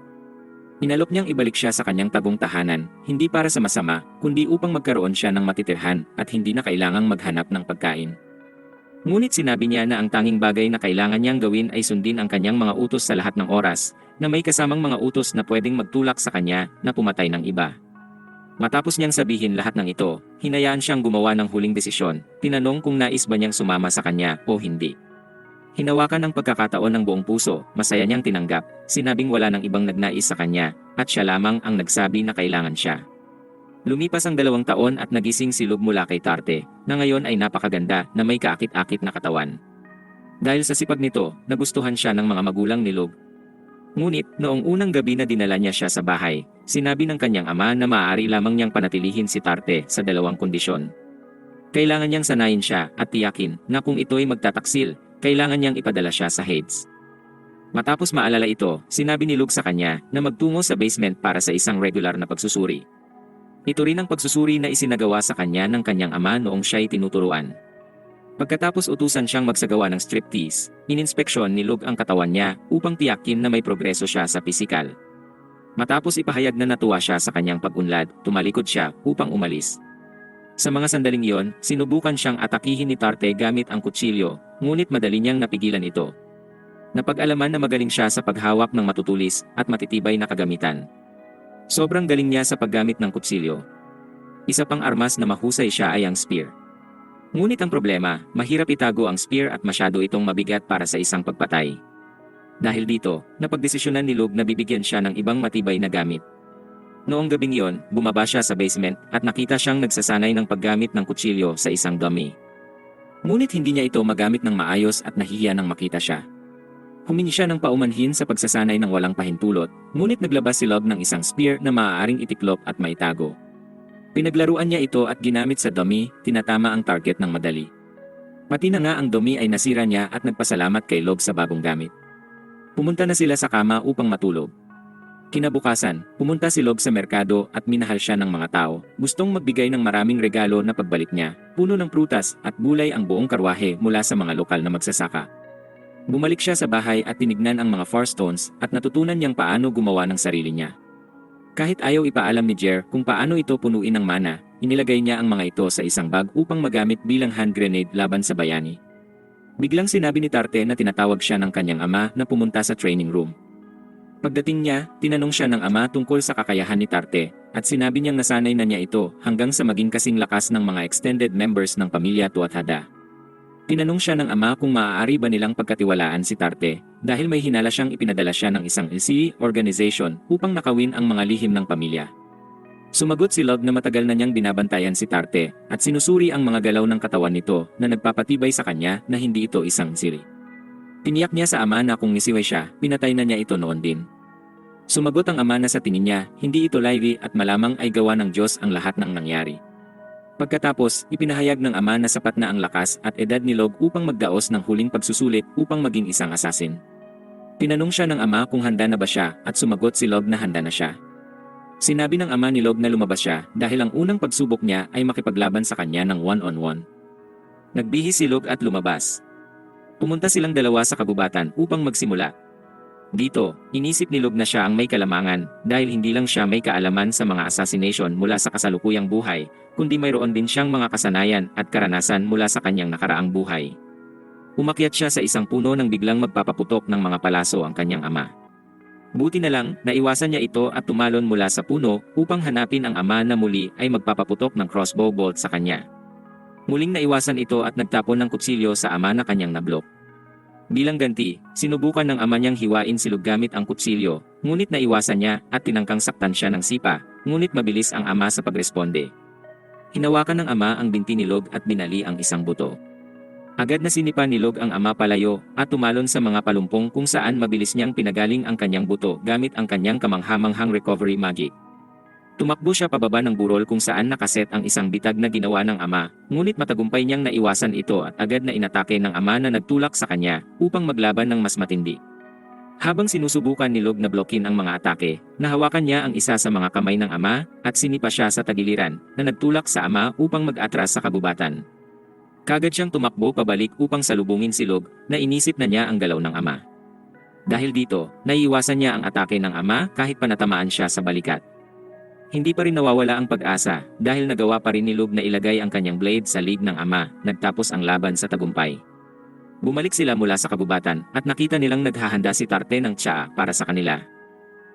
Inalok niyang ibalik siya sa kanyang tagong tahanan, hindi para sa masama, kundi upang magkaroon siya ng matitirhan at hindi na kailangang maghanap ng pagkain. Ngunit sinabi niya na ang tanging bagay na kailangan niyang gawin ay sundin ang kanyang mga utos sa lahat ng oras, na may kasamang mga utos na pwedeng magtulak sa kanya na pumatay ng iba. Matapos niyang sabihin lahat ng ito, hinayaan siyang gumawa ng huling desisyon, tinanong kung nais ba niyang sumama sa kanya o hindi. Hinawakan ang pagkakataon ng buong puso, masaya niyang tinanggap, sinabing wala nang ibang nagnais sa kanya, at siya lamang ang nagsabi na kailangan siya. Lumipas ang 2 taon at nagising si Log mula kay Tarte, na ngayon ay napakaganda na may kaakit-akit na katawan. Dahil sa sipag nito, nagustuhan siya ng mga magulang ni Log. Ngunit, noong unang gabi na dinala niya siya sa bahay, sinabi ng kanyang ama na maaari lamang niyang panatilihin si Tarte sa 2 kondisyon. Kailangan niyang sanayin siya at tiyakin na kung ito'y magtataksil, kailangan niyang ipadala siya sa Hades. Matapos maalala ito, sinabi ni Log sa kanya na magtungo sa basement para sa isang regular na pagsusuri. Ito rin ang pagsusuri na isinagawa sa kanya ng kanyang ama noong siya'y tinuturuan. Pagkatapos utusan siyang magsagawa ng striptease, ininspeksyon ni Log ang katawan niya upang tiyakin na may progreso siya sa pisikal. Matapos ipahayag na natuwa siya sa kanyang pag-unlad, tumalikod siya upang umalis. Sa mga sandaling iyon, sinubukan siyang atakihin ni Tarte gamit ang kutsilyo, ngunit madali niyang napigilan ito. Napag-alaman na magaling siya sa paghawak ng matutulis at matitibay na kagamitan. Sobrang galing niya sa paggamit ng kutsilyo. Isa pang armas na mahusay siya ay ang spear. Ngunit ang problema, mahirap itago ang spear at masyado itong mabigat para sa isang pagpatay. Dahil dito, napagdesisyonan ni Log na bibigyan siya ng ibang matibay na gamit. Noong gabing iyon, bumaba siya sa basement at nakita siyang nagsasanay ng paggamit ng kutsilyo sa isang dummy. Ngunit hindi niya ito magamit ng maayos at nahihiya nang makita siya. Humingi siya ng paumanhin sa pagsasanay ng walang pahintulot, ngunit naglabas si Log ng isang spear na maaaring itiklop at maitago. Pinaglaruan niya ito at ginamit sa dummy, tinatama ang target ng madali. Pati na nga ang dummy ay nasira niya at nagpasalamat kay Log sa bagong gamit. Pumunta na sila sa kama upang matulog. Kinabukasan, pumunta si Log sa merkado at minahal siya ng mga tao, gustong magbigay ng maraming regalo na pagbalik niya, puno ng prutas at gulay ang buong karwahe mula sa mga lokal na magsasaka. Bumalik siya sa bahay at tinignan ang mga Far Stones at natutunan niyang paano gumawa ng sarili niya. Kahit ayaw ipaalam ni Jer kung paano ito punuin ng mana, inilagay niya ang mga ito sa isang bag upang magamit bilang hand grenade laban sa bayani. Biglang sinabi ni Tarte na tinatawag siya ng kanyang ama na pumunta sa training room. Pagdating niya, tinanong siya ng ama tungkol sa kakayahan ni Tarte, at sinabi niyang nasanay na niya ito hanggang sa maging kasing lakas ng mga extended members ng pamilya Tuathada. Tinanong siya ng ama kung maaari ba nilang pagkatiwalaan si Tarte, dahil may hinala siyang ipinadala siya ng isang LCE organization upang nakawin ang mga lihim ng pamilya. Sumagot si Log na matagal na niyang binabantayan si Tarte, at sinusuri ang mga galaw ng katawan nito na nagpapatibay sa kanya na hindi ito isang siri. Tiniyak niya sa ama na kung nisiway siya, pinatay na niya ito noon din. Sumagot ang ama na sa tingin niya, hindi ito live at malamang ay gawa ng Diyos ang lahat ng nangyari. Pagkatapos, ipinahayag ng ama na sapat na ang lakas at edad ni Log upang magdaos ng huling pagsusulit upang maging isang assassin. Tinanong siya ng ama kung handa na ba siya at sumagot si Log na handa na siya. Sinabi ng ama ni Log na lumabas siya dahil ang unang pagsubok niya ay makipaglaban sa kanya ng one-on-one. Nagbihis si Log at lumabas. Pumunta silang dalawa sa kagubatan upang magsimula. Dito, inisip ni Log na siya ang may kalamangan dahil hindi lang siya may kaalaman sa mga assassination mula sa kasalukuyang buhay, kundi mayroon din siyang mga kasanayan at karanasan mula sa kanyang nakaraang buhay. Umakyat siya sa isang puno nang biglang magpapaputok ng mga palaso ang kanyang ama. Buti na lang, naiwasan niya ito at tumalon mula sa puno upang hanapin ang ama na muli ay magpapaputok ng crossbow bolt sa kanya. Muling naiwasan ito at nagtapon ng kutsilyo sa ama na kanyang nablok. Bilang ganti, sinubukan ng ama niyang hiwain si Log gamit ang kutsilyo, ngunit naiwasan niya at tinangkang saktan siya ng sipa, ngunit mabilis ang ama sa pagresponde. Hinawakan ng ama ang binti ni Log at binali ang isang buto. Agad na sinipa ni Log ang ama palayo at tumalon sa mga palumpong kung saan mabilis niyang pinagaling ang kanyang buto gamit ang kanyang kamanghamanghang recovery magic. Tumakbo siya pababa ng burol kung saan nakaset ang isang bitag na ginawa ng ama, ngunit matagumpay niyang naiwasan ito at agad na inatake ng ama na nagtulak sa kanya upang maglaban ng mas matindi. Habang sinusubukan ni Log na blokin ang mga atake, nahawakan niya ang isa sa mga kamay ng ama at sinipa siya sa tagiliran na nagtulak sa ama upang mag-atras sa kagubatan. Kagad siyang tumakbo pabalik upang salubungin si Log na inisip na niya ang galaw ng ama. Dahil dito, naiiwasan niya ang atake ng ama kahit panatamaan siya sa balikat. Hindi pa rin nawawala ang pag-asa dahil nagawa pa rin ni Log na ilagay ang kanyang blade sa lig ng ama, nagtapos ang laban sa tagumpay. Bumalik sila mula sa kagubatan at nakita nilang naghahanda si Tarte ng tsaa para sa kanila.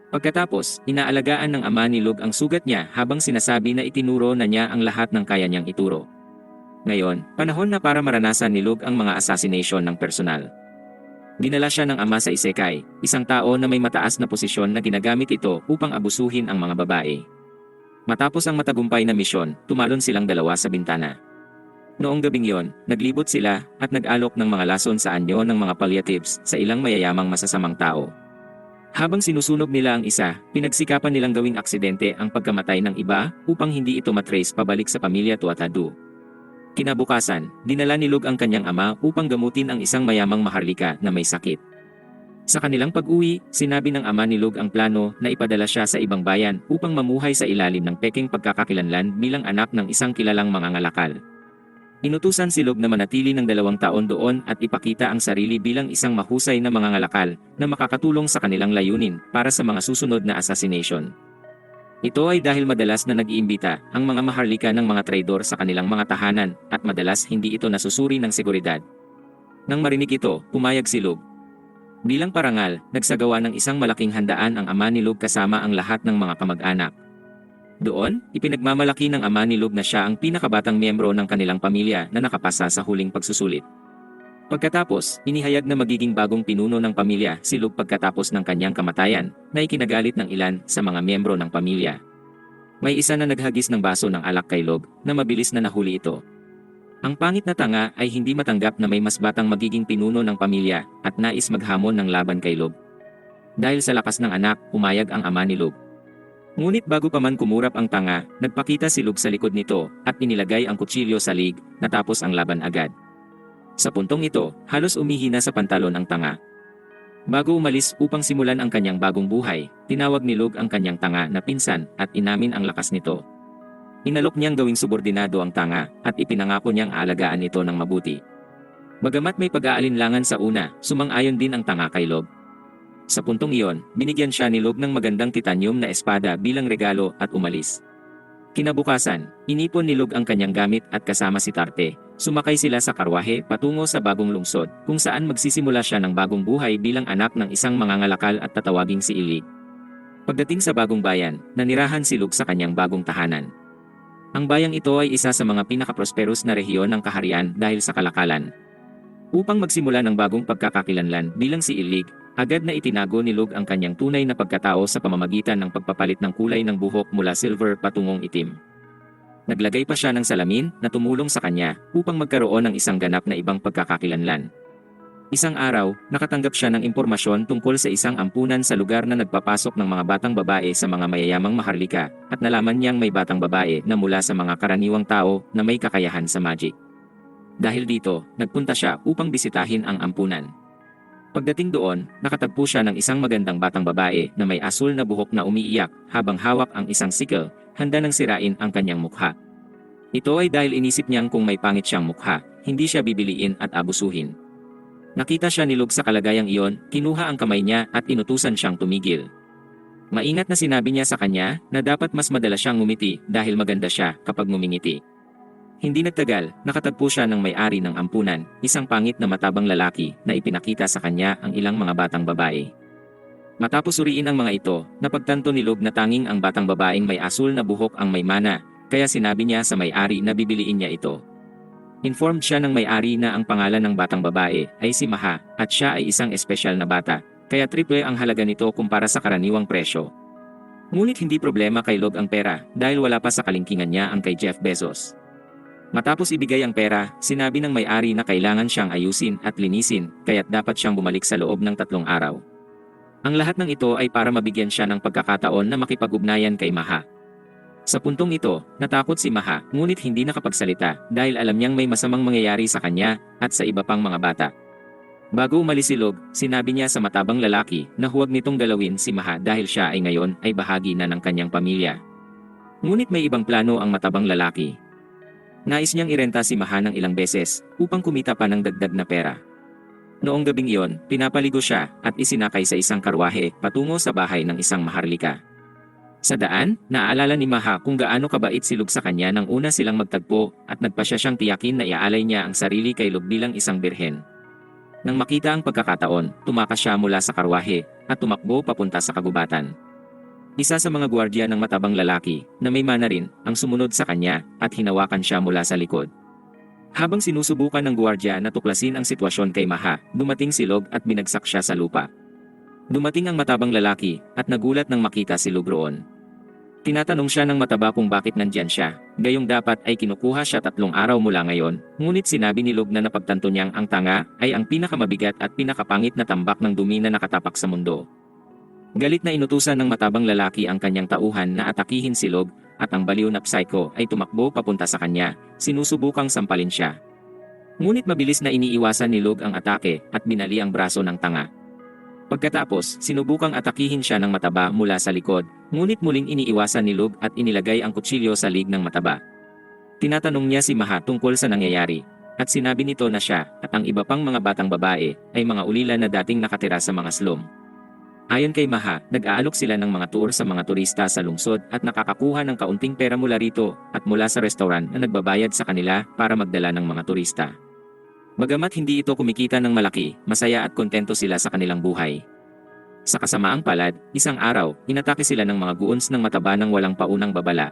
Pagkatapos, inaalagaan ng ama ni Log ang sugat niya habang sinasabi na itinuro na niya ang lahat ng kaya niyang ituro. Ngayon, panahon na para maranasan ni Log ang mga assassination ng personal. Dinala siya ng ama sa isekai, isang tao na may mataas na posisyon na ginagamit ito upang abusuhin ang mga babae. Matapos ang matagumpay na misyon, tumalon silang dalawa sa bintana. Noong gabing yon, naglibot sila at nag-alok ng mga lason sa anyo ng mga palliatives sa ilang mayayamang masasamang tao. Habang sinusunog nila ang isa, pinagsikapan nilang gawing aksidente ang pagkamatay ng iba upang hindi ito matrace pabalik sa pamilya Tuatadu. Kinabukasan, dinala ni Log ang kanyang ama upang gamutin ang isang mayamang maharlika na may sakit. Sa kanilang pag-uwi, sinabi ng ama ni Log ang plano na ipadala siya sa ibang bayan upang mamuhay sa ilalim ng peking pagkakakilanlan bilang anak ng isang kilalang mangangalakal. Inutusan si Log na manatili ng 2 taon doon at ipakita ang sarili bilang isang mahusay na mangangalakal na makakatulong sa kanilang layunin para sa mga susunod na assassination. Ito ay dahil madalas na nag-iimbita ang mga maharlika ng mga traidor sa kanilang mga tahanan at madalas hindi ito nasusuri ng seguridad. Nang marinig ito, pumayag si Log. Bilang parangal, nagsagawa ng isang malaking handaan ang ama ni Log kasama ang lahat ng mga kamag-anak. Doon, ipinagmamalaki ng ama ni Log na siya ang pinakabatang miyembro ng kanilang pamilya na nakapasa sa huling pagsusulit. Pagkatapos, inihayag na magiging bagong pinuno ng pamilya si Log pagkatapos ng kanyang kamatayan, na ikinagalit ng ilan sa mga miyembro ng pamilya. May isa na naghagis ng baso ng alak kay Log na mabilis na nahuli ito. Ang pangit na tanga ay hindi matanggap na may mas batang magiging pinuno ng pamilya at nais maghamon ng laban kay Log. Dahil sa lakas ng anak, pumayag ang ama ni Log. Ngunit bago pa man kumurap ang tanga, nagpakita si Log sa likod nito at inilagay ang kutsilyo sa lig, natapos ang laban agad. Sa puntong ito, halos umihina sa pantalon ang tanga. Bago umalis upang simulan ang kanyang bagong buhay, tinawag ni Log ang kanyang tanga na pinsan at inamin ang lakas nito. Inalok niyang gawing subordinado ang tanga at ipinangako niyang aalagaan ito ng mabuti. Bagamat may pag-aalinlangan sa una, sumang-ayon din ang tanga kay Log. Sa puntong iyon, binigyan siya ni Log ng magandang titanium na espada bilang regalo at umalis. Kinabukasan, inipon ni Log ang kanyang gamit at kasama si Tarte. Sumakay sila sa karwahe patungo sa bagong lungsod, kung saan magsisimula siya ng bagong buhay bilang anak ng isang mangangalakal at tatawaging si Ilig. Pagdating sa bagong bayan, nanirahan si Log sa kanyang bagong tahanan. Ang bayang ito ay isa sa mga pinakaprosperous na rehiyon ng kaharian dahil sa kalakalan. Upang magsimula ng bagong pagkakakilanlan bilang si Ilig, agad na itinago ni Log ang kanyang tunay na pagkatao sa pamamagitan ng pagpapalit ng kulay ng buhok mula silver patungong itim. Naglagay pa siya ng salamin na tumulong sa kanya upang magkaroon ng isang ganap na ibang pagkakakilanlan. Isang araw, nakatanggap siya ng impormasyon tungkol sa isang ampunan sa lugar na nagpapasok ng mga batang babae sa mga mayayamang maharlika at nalaman niyang may batang babae na mula sa mga karaniwang tao na may kakayahan sa magic. Dahil dito, nagpunta siya upang bisitahin ang ampunan. Pagdating doon, nakatagpo siya ng isang magandang batang babae na may asul na buhok na umiiyak habang hawak ang isang sickle, handa nang sirain ang kanyang mukha. Ito ay dahil inisip niyang kung may pangit siyang mukha, hindi siya bibiliin at abusuhin. Nakita siya ni Log sa kalagayang iyon, kinuha ang kamay niya at inutusan siyang tumigil. Maingat na sinabi niya sa kanya na dapat mas madalas siyang ngumiti dahil maganda siya kapag ngumingiti. Hindi nagtagal, nakatagpo siya ng may-ari ng ampunan, isang pangit na matabang lalaki na ipinakita sa kanya ang ilang mga batang babae. Matapos suriin ang mga ito, napagtanto ni Log na tanging ang batang babaeng may asul na buhok ang may mana, kaya sinabi niya sa may-ari na bibiliin niya ito. Informed siya ng may-ari na ang pangalan ng batang babae ay si Maha at siya ay isang espesyal na bata, kaya triple ang halaga nito kumpara sa karaniwang presyo. Ngunit hindi problema kay Log ang pera dahil wala pa sa kalingkingan niya ang kay Jeff Bezos. Matapos ibigay ang pera, sinabi ng may-ari na kailangan siyang ayusin at linisin, kaya't dapat siyang bumalik sa loob ng 3 araw. Ang lahat ng ito ay para mabigyan siya ng pagkakataon na makipag-ugnayan kay Maha. Sa puntong ito, natakot si Maha, ngunit hindi nakapagsalita dahil alam niyang may masamang mangyayari sa kanya at sa iba pang mga bata. Bago umalis si Log, sinabi niya sa matabang lalaki na huwag nitong galawin si Maha dahil siya ay ngayon ay bahagi na ng kanyang pamilya. Ngunit may ibang plano ang matabang lalaki. Nais niyang irenta si Maha ng ilang beses upang kumita pa ng dagdag na pera. Noong gabing iyon, pinapaligo siya at isinakay sa isang karwahe patungo sa bahay ng isang maharlika. Sa daan, naaalala ni Maha kung gaano kabait si Log sa kanya nang una silang magtagpo at nagpasya siyang tiyakin na iaalay niya ang sarili kay Log bilang isang birhen. Nang makita ang pagkakataon, tumakas siya mula sa karwahe at tumakbo papunta sa kagubatan. Isa sa mga gwardiya ng matabang lalaki na may mana rin ang sumunod sa kanya at hinawakan siya mula sa likod. Habang sinusubukan ng gwardiya na tuklasin ang sitwasyon kay Maha, dumating si Log at binagsak siya sa lupa. Dumating ang matabang lalaki at nagulat nang makita si Log roon. Tinatanong siya ng mataba kung bakit nandyan siya, gayong dapat ay kinukuha siya 3 araw mula ngayon, ngunit sinabi ni Log na napagtanto niyang ang tanga ay ang pinakamabigat at pinakapangit na tambak ng dumi na nakatapak sa mundo. Galit na inutusan ng matabang lalaki ang kanyang tauhan na atakihin si Log at ang baliw na psycho ay tumakbo papunta sa kanya, sinusubukang sampalin siya. Ngunit mabilis na iniiwasan ni Log ang atake at binali ang braso ng tanga. Pagkatapos, sinubukang atakihin siya ng mataba mula sa likod, ngunit muling iniiwasan ni Log at inilagay ang kutsilyo sa lig ng mataba. Tinatanong niya si Maha tungkol sa nangyayari, at sinabi nito na siya at ang iba pang mga batang babae ay mga ulila na dating nakatira sa mga slum. Ayon kay Maha, nag-aalok sila ng mga tour sa mga turista sa lungsod at nakakakuha ng kaunting pera mula rito at mula sa restaurant na nagbabayad sa kanila para magdala ng mga turista. Bagamat hindi ito kumikita ng malaki, masaya at kontento sila sa kanilang buhay. Sa kasamaang palad, isang araw, inatake sila ng mga goons ng mataba ng walang paunang babala.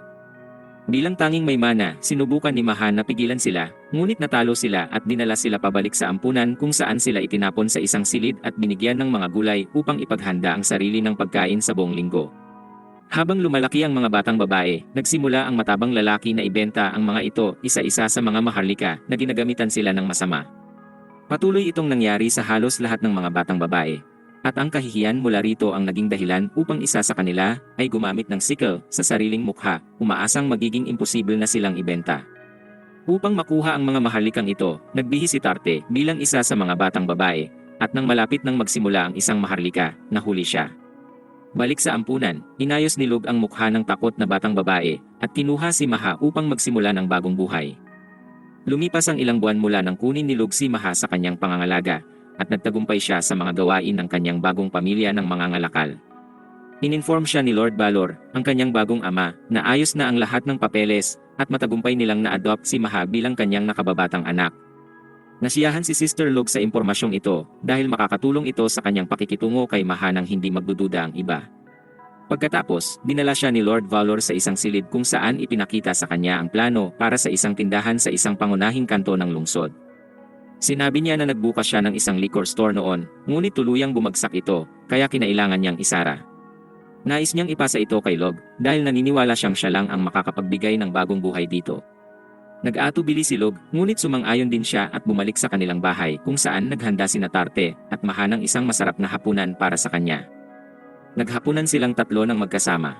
Bilang tanging may mana, sinubukan ni Maha na pigilan sila, ngunit natalo sila at dinala sila pabalik sa ampunan kung saan sila itinapon sa isang silid at binigyan ng mga gulay upang ipaghanda ang sarili ng pagkain sa buong linggo. Habang lumalaki ang mga batang babae, nagsimula ang matabang lalaki na ibenta ang mga ito isa-isa sa mga maharlika na ginagamitan sila ng masama. Patuloy itong nangyari sa halos lahat ng mga batang babae. At ang kahihiyan mula rito ang naging dahilan upang isa sa kanila ay gumamit ng sickle sa sariling mukha, umaasang magiging imposible na silang ibenta. Upang makuha ang mga maharlikang ito, nagbihis si Tarte bilang isa sa mga batang babae, at nang malapit nang magsimula ang isang maharlika, nahuli siya. Balik sa ampunan, inayos ni Log ang mukha ng takot na batang babae, at kinuha si Maha upang magsimula ng bagong buhay. Lumipas ang ilang buwan mula nang kunin ni Log si Maha sa kanyang pangangalaga, at nagtagumpay siya sa mga gawain ng kanyang bagong pamilya ng mga ngalakal. Ininform siya ni Lord Balor, ang kanyang bagong ama, na ayos na ang lahat ng papeles, at matagumpay nilang na-adopt si Maha bilang kanyang nakababatang anak. Nasiyahan si Sister Log sa impormasyong ito, dahil makakatulong ito sa kanyang pakikitungo kay Maha nang hindi magdududa ang iba. Pagkatapos, dinala siya ni Lord Valor sa isang silid kung saan ipinakita sa kanya ang plano para sa isang tindahan sa isang pangunahing kanto ng lungsod. Sinabi niya na nagbukas siya ng isang liquor store noon, ngunit tuluyang bumagsak ito, kaya kinailangan niyang isara. Nais niyang ipasa ito kay Log, dahil naniniwala siyang siya lang ang makakapagbigay ng bagong buhay dito. Nag-aatubili si Log, ngunit sumang-ayon din siya at bumalik sa kanilang bahay kung saan naghanda sina Tarte at Maha ng isang masarap na hapunan para sa kanya. Naghapunan silang 3 ng magkasama.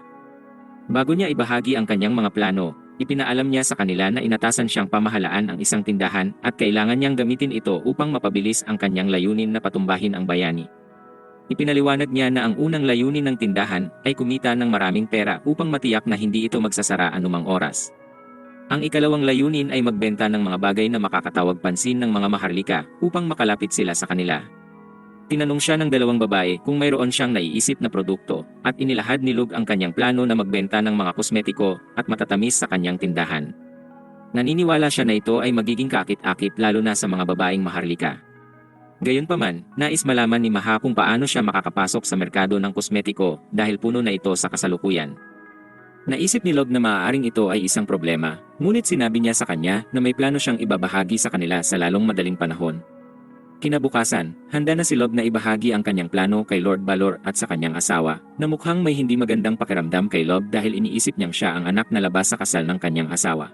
Bago niya ibahagi ang kanyang mga plano, ipinaalam niya sa kanila na inatasan siyang pamahalaan ang isang tindahan at kailangan niyang gamitin ito upang mapabilis ang kanyang layunin na patumbahin ang bayani. Ipinaliwanag niya na ang unang layunin ng tindahan ay kumita ng maraming pera upang matiyak na hindi ito magsasara anumang oras. Ang ikalawang layunin ay magbenta ng mga bagay na makakatawag pansin ng mga maharlika upang makalapit sila sa kanila. Tinanong siya ng 2 babae kung mayroon siyang naiisip na produkto at inilahad ni Log ang kanyang plano na magbenta ng mga kosmetiko at matatamis sa kanyang tindahan. Naniniwala siya na ito ay magiging kaakit-akit lalo na sa mga babaeng maharlika. Gayunpaman, nais malaman ni Maha kung paano siya makakapasok sa merkado ng kosmetiko dahil puno na ito sa kasalukuyan. Naisip ni Log na maaaring ito ay isang problema, ngunit sinabi niya sa kanya na may plano siyang ibabahagi sa kanila sa lalong madaling panahon. Kinabukasan, handa na si Log na ibahagi ang kanyang plano kay Lord Balor at sa kanyang asawa, na mukhang may hindi magandang pakiramdam kay Log dahil iniisip niyang siya ang anak na labas sa kasal ng kanyang asawa.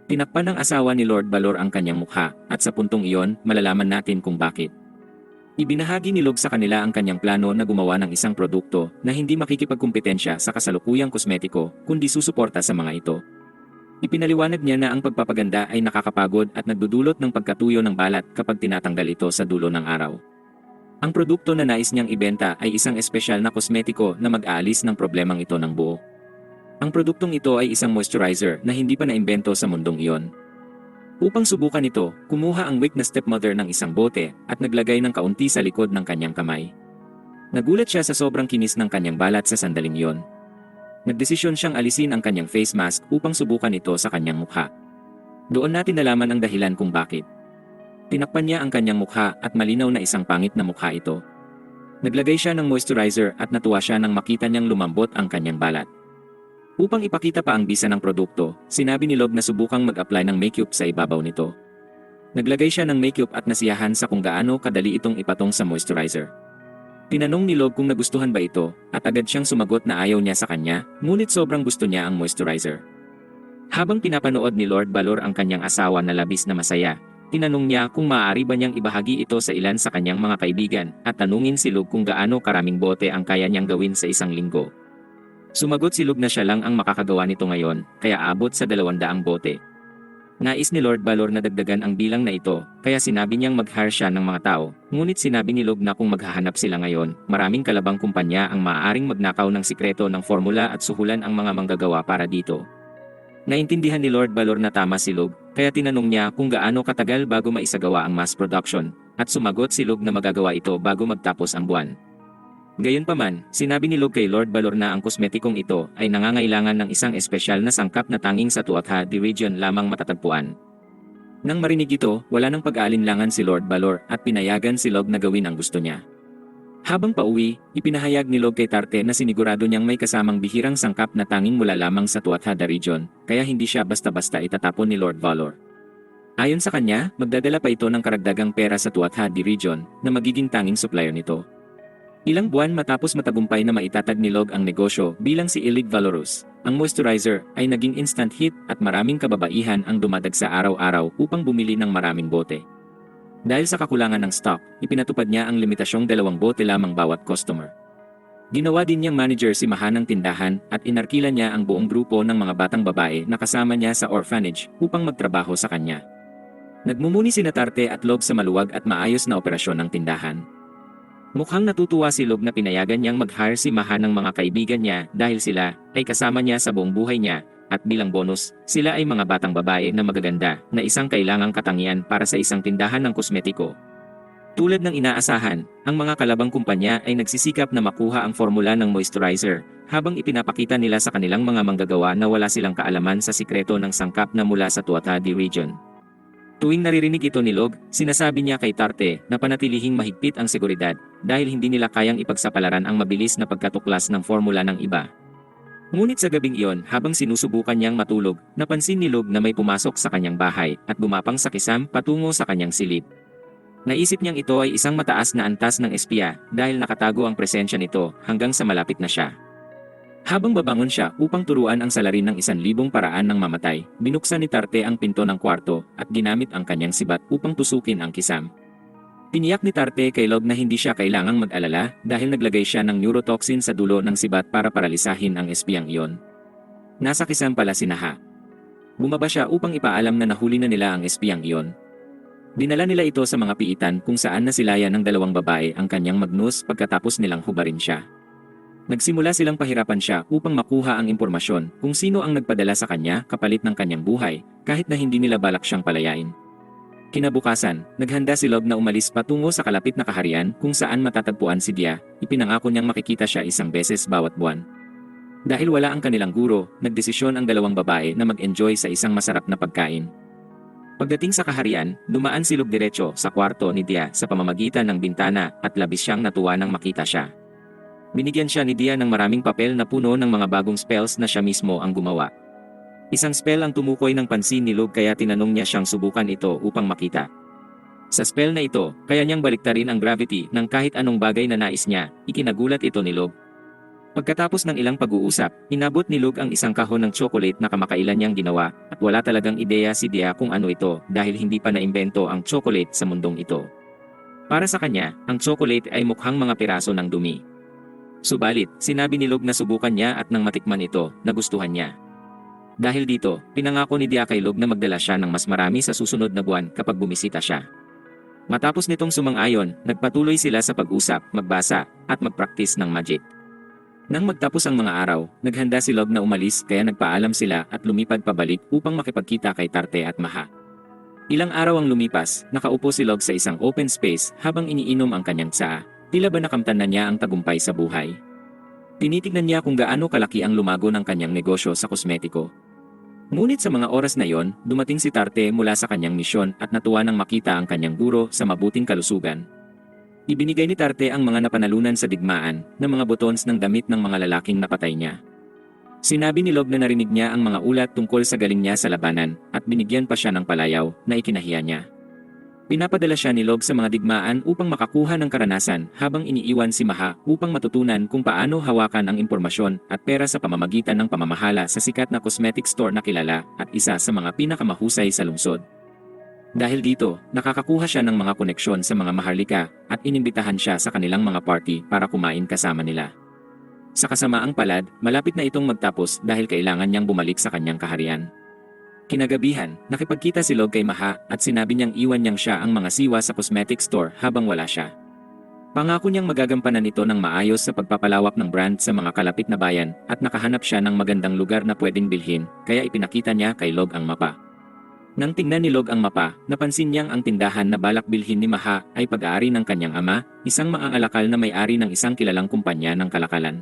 Tinakpan ng asawa ni Lord Balor ang kanyang mukha, at sa puntong iyon, malalaman natin kung bakit. Ibinahagi ni Log sa kanila ang kanyang plano na gumawa ng isang produkto na hindi makikipagkumpetensya sa kasalukuyang kosmetiko kundi susuporta sa mga ito. Ipinaliwanag niya na ang pagpapaganda ay nakakapagod at nagdudulot ng pagkatuyo ng balat kapag tinatanggal ito sa dulo ng araw. Ang produkto na nais niyang ibenta ay isang espesyal na kosmetiko na mag-aalis ng problemang ito ng buo. Ang produktong ito ay isang moisturizer na hindi pa naimbento sa mundong iyon. Upang subukan ito, kumuha ang weak na stepmother ng isang bote at naglagay ng kaunti sa likod ng kanyang kamay. Nagulat siya sa sobrang kinis ng kanyang balat sa sandaling iyon. Nagdesisyon siyang alisin ang kanyang face mask upang subukan ito sa kanyang mukha. Doon natin nalaman ang dahilan kung bakit. Tinakpan niya ang kanyang mukha at malinaw na isang pangit na mukha ito. Naglagay siya ng moisturizer at natuwa siya nang makita niyang lumambot ang kanyang balat. Upang ipakita pa ang bisa ng produkto, sinabi ni Log na subukang mag-apply ng makeup sa ibabaw nito. Naglagay siya ng makeup at nasiyahan sa kung gaano kadali itong ipatong sa moisturizer. Tinanong ni Log kung nagustuhan ba ito at agad siyang sumagot na ayaw niya sa kanya, ngunit sobrang gusto niya ang moisturizer. Habang pinapanood ni Lord Balor ang kanyang asawa na labis na masaya, tinanong niya kung maaari ba niyang ibahagi ito sa ilan sa kanyang mga kaibigan at tanungin si Log kung gaano karaming bote ang kaya niyang gawin sa isang linggo. Sumagot si Log na siya lang ang makakagawa nito ngayon, kaya abot sa 200 bote. Nais ni Lord Balor na dagdagan ang bilang na ito, kaya sinabi niyang mag-hire siya ng mga tao, ngunit sinabi ni Log na kung maghahanap sila ngayon, maraming kalabang kumpanya ang maaaring magnakaw ng sikreto ng formula at suhulan ang mga manggagawa para dito. Naintindihan ni Lord Balor na tama si Log, kaya tinanong niya kung gaano katagal bago maisagawa ang mass production, at sumagot si Log na magagawa ito bago magtapos ang buwan. Gayunpaman, sinabi ni Log kay Lord Balor na ang kosmetikong ito ay nangangailangan ng isang espesyal na sangkap na tanging sa Tuatha Dé region lamang matatagpuan. Nang marinig ito, wala nang pag-aalinlangan si Lord Balor at pinayagan si Log na gawin ang gusto niya. Habang pauwi, ipinahayag ni Log kay Tarte na sinigurado niyang may kasamang bihirang sangkap na tanging mula lamang sa Tuatha Dé region, kaya hindi siya basta-basta itatapon ni Lord Balor. Ayon sa kanya, magdadala pa ito ng karagdagang pera sa Tuatha Dé region na magiging tanging supplier nito. Ilang buwan matapos matagumpay na maitatag ni Log ang negosyo bilang si Ilig Valorous, ang moisturizer ay naging instant hit at maraming kababaihan ang dumadag sa araw-araw upang bumili ng maraming bote. Dahil sa kakulangan ng stock, ipinatupad niya ang limitasyong 2 bote lamang bawat customer. Ginawa din niyang manager si mahanang tindahan at inarkila niya ang buong grupo ng mga batang babae na kasama niya sa orphanage upang magtrabaho sa kanya. Nagmumuni sina Tarte at Log sa maluwag at maayos na operasyon ng tindahan. Mukhang natutuwa si Log na pinayagan niyang mag-hire si Maha ng mga kaibigan niya dahil sila ay kasama niya sa buong buhay niya at bilang bonus, sila ay mga batang babae na magaganda na isang kailangang katangian para sa isang tindahan ng kosmetiko. Tulad ng inaasahan, ang mga kalabang kumpanya ay nagsisikap na makuha ang formula ng moisturizer habang ipinapakita nila sa kanilang mga manggagawa na wala silang kaalaman sa sikreto ng sangkap na mula sa Tuatha Dé region. Tuwing naririnig ito ni Log, sinasabi niya kay Tarte na panatilihing mahigpit ang seguridad dahil hindi nila kayang ipagsapalaran ang mabilis na pagkatuklas ng formula ng iba. Ngunit sa gabing iyon, habang sinusubukan niyang matulog, napansin ni Log na may pumasok sa kanyang bahay at gumapang sa kisam patungo sa kanyang silid. Naisip niyang ito ay isang mataas na antas ng espiya dahil nakatago ang presensya nito hanggang sa malapit na siya. Habang babangon siya upang turuan ang salarin ng 1,000 paraan ng mamatay, binuksan ni Tarte ang pinto ng kwarto at ginamit ang kanyang sibat upang tusukin ang kisam. Tiniyak ni Tarte kay Log na hindi siya kailangang mag-alala dahil naglagay siya ng neurotoxin sa dulo ng sibat para paralisahin ang espiyang iyon. Nasa kisam pala si Naha. Bumaba siya upang ipaalam na nahuli na nila ang espiyang iyon. Dinala nila ito sa mga piitan kung saan nasilayan ng 2 babae ang kanyang magnus pagkatapos nilang hubarin siya. Nagsimula silang pahirapan siya upang makuha ang impormasyon kung sino ang nagpadala sa kanya kapalit ng kanyang buhay, kahit na hindi nila balak siyang palayain. Kinabukasan, naghanda si Log na umalis patungo sa kalapit na kaharian kung saan matatagpuan si Dia, ipinangako niyang makikita siya 1 beses bawat buwan. Dahil wala ang kanilang guro, nagdesisyon ang 2 babae na mag-enjoy sa isang masarap na pagkain. Pagdating sa kaharian, dumaan si Log diretso sa kwarto ni Dia sa pamamagitan ng bintana at labis siyang natuwa nang makita siya. Binigyan siya ni Dia ng maraming papel na puno ng mga bagong spells na siya mismo ang gumawa. Isang spell ang tumukoy ng pansin ni Log kaya tinanong niya siyang subukan ito upang makita. Sa spell na ito, kaya niyang baliktarin ang gravity ng kahit anong bagay na nais niya, ikinagulat ito ni Log. Pagkatapos ng ilang pag-uusap, inabot ni Log ang isang kahon ng chocolate na kamakailan niyang ginawa at wala talagang ideya si Dia kung ano ito dahil hindi pa naimbento ang chocolate sa mundong ito. Para sa kanya, ang chocolate ay mukhang mga piraso ng dumi. Subalit, sinabi ni Log na subukan niya at nang matikman ito, nagustuhan niya. Dahil dito, pinangako ni Dia kay Log na magdala siya ng mas marami sa susunod na buwan kapag bumisita siya. Matapos nitong sumang-ayon, nagpatuloy sila sa pag-usap, magbasa, at magpraktis ng magic. Nang magtapos ang mga araw, naghanda si Log na umalis kaya nagpaalam sila at lumipad pabalik upang makipagkita kay Tarte at Maha. Ilang araw ang lumipas, nakaupo si Log sa isang open space habang iniinom ang kanyang tsaa. Tila ba nakamtan na niya ang tagumpay sa buhay? Tinitignan niya kung gaano kalaki ang lumago ng kanyang negosyo sa kosmetiko. Ngunit sa mga oras na yon, dumating si Tarte mula sa kanyang misyon at natuwa nang makita ang kanyang guro sa mabuting kalusugan. Ibinigay ni Tarte ang mga napanalunan sa digmaan na mga butons ng damit ng mga lalaking napatay niya. Sinabi ni Log na narinig niya ang mga ulat tungkol sa galing niya sa labanan at binigyan pa siya ng palayaw na ikinahiya niya. Pinapadala siya ni Log sa mga digmaan upang makakuha ng karanasan habang iniiwan si Maha upang matutunan kung paano hawakan ang impormasyon at pera sa pamamagitan ng pamamahala sa sikat na cosmetic store na kilala at isa sa mga pinakamahusay sa lungsod. Dahil dito, nakakakuha siya ng mga koneksyon sa mga maharlika at inimbitahan siya sa kanilang mga party para kumain kasama nila. Sa kasamaang palad, malapit na itong magtapos dahil kailangan niyang bumalik sa kanyang kaharian. Kinagabihan, nakipagkita si Log kay Maha at sinabi niyang iwan niyang siya ang mga siwa sa cosmetic store habang wala siya. Pangako niyang magagampanan ito ng maayos sa pagpapalawak ng brand sa mga kalapit na bayan at nakahanap siya ng magandang lugar na pwedeng bilhin, kaya ipinakita niya kay Log ang mapa. Nang tingnan ni Log ang mapa, napansin niyang ang tindahan na balak bilhin ni Maha ay pag-aari ng kanyang ama, isang maangalakal na may-ari ng isang kilalang kumpanya ng kalakalan.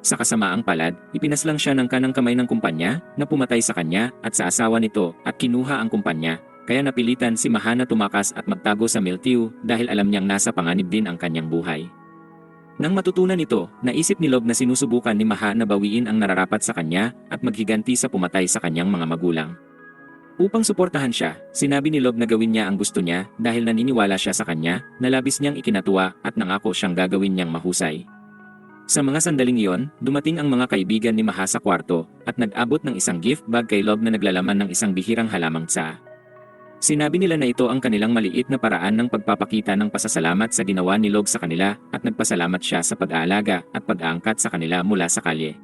Sa kasamaang palad, ipinaslang siya ng kanang kamay ng kumpanya na pumatay sa kanya at sa asawa nito at kinuha ang kumpanya, kaya napilitan si Maha na tumakas at magtago sa mildew dahil alam niyang nasa panganib din ang kanyang buhay. Nang matutunan ito, naisip ni Log na sinusubukan ni Maha na bawiin ang nararapat sa kanya at maghiganti sa pumatay sa kanyang mga magulang. Upang suportahan siya, sinabi ni Log na gawin niya ang gusto niya dahil naniniwala siya sa kanya, na labis niyang ikinatuwa at nangako siyang gagawin niyang mahusay. Sa mga sandaling iyon, dumating ang mga kaibigan ni Maha sa kwarto at nag-abot ng isang gift bag kay Log na naglalaman ng isang bihirang halamang tsaa. Sinabi nila na ito ang kanilang maliit na paraan ng pagpapakita ng pasasalamat sa ginawa ni Log sa kanila at nagpasalamat siya sa pag-aalaga at pag-aangkat sa kanila mula sa kalye.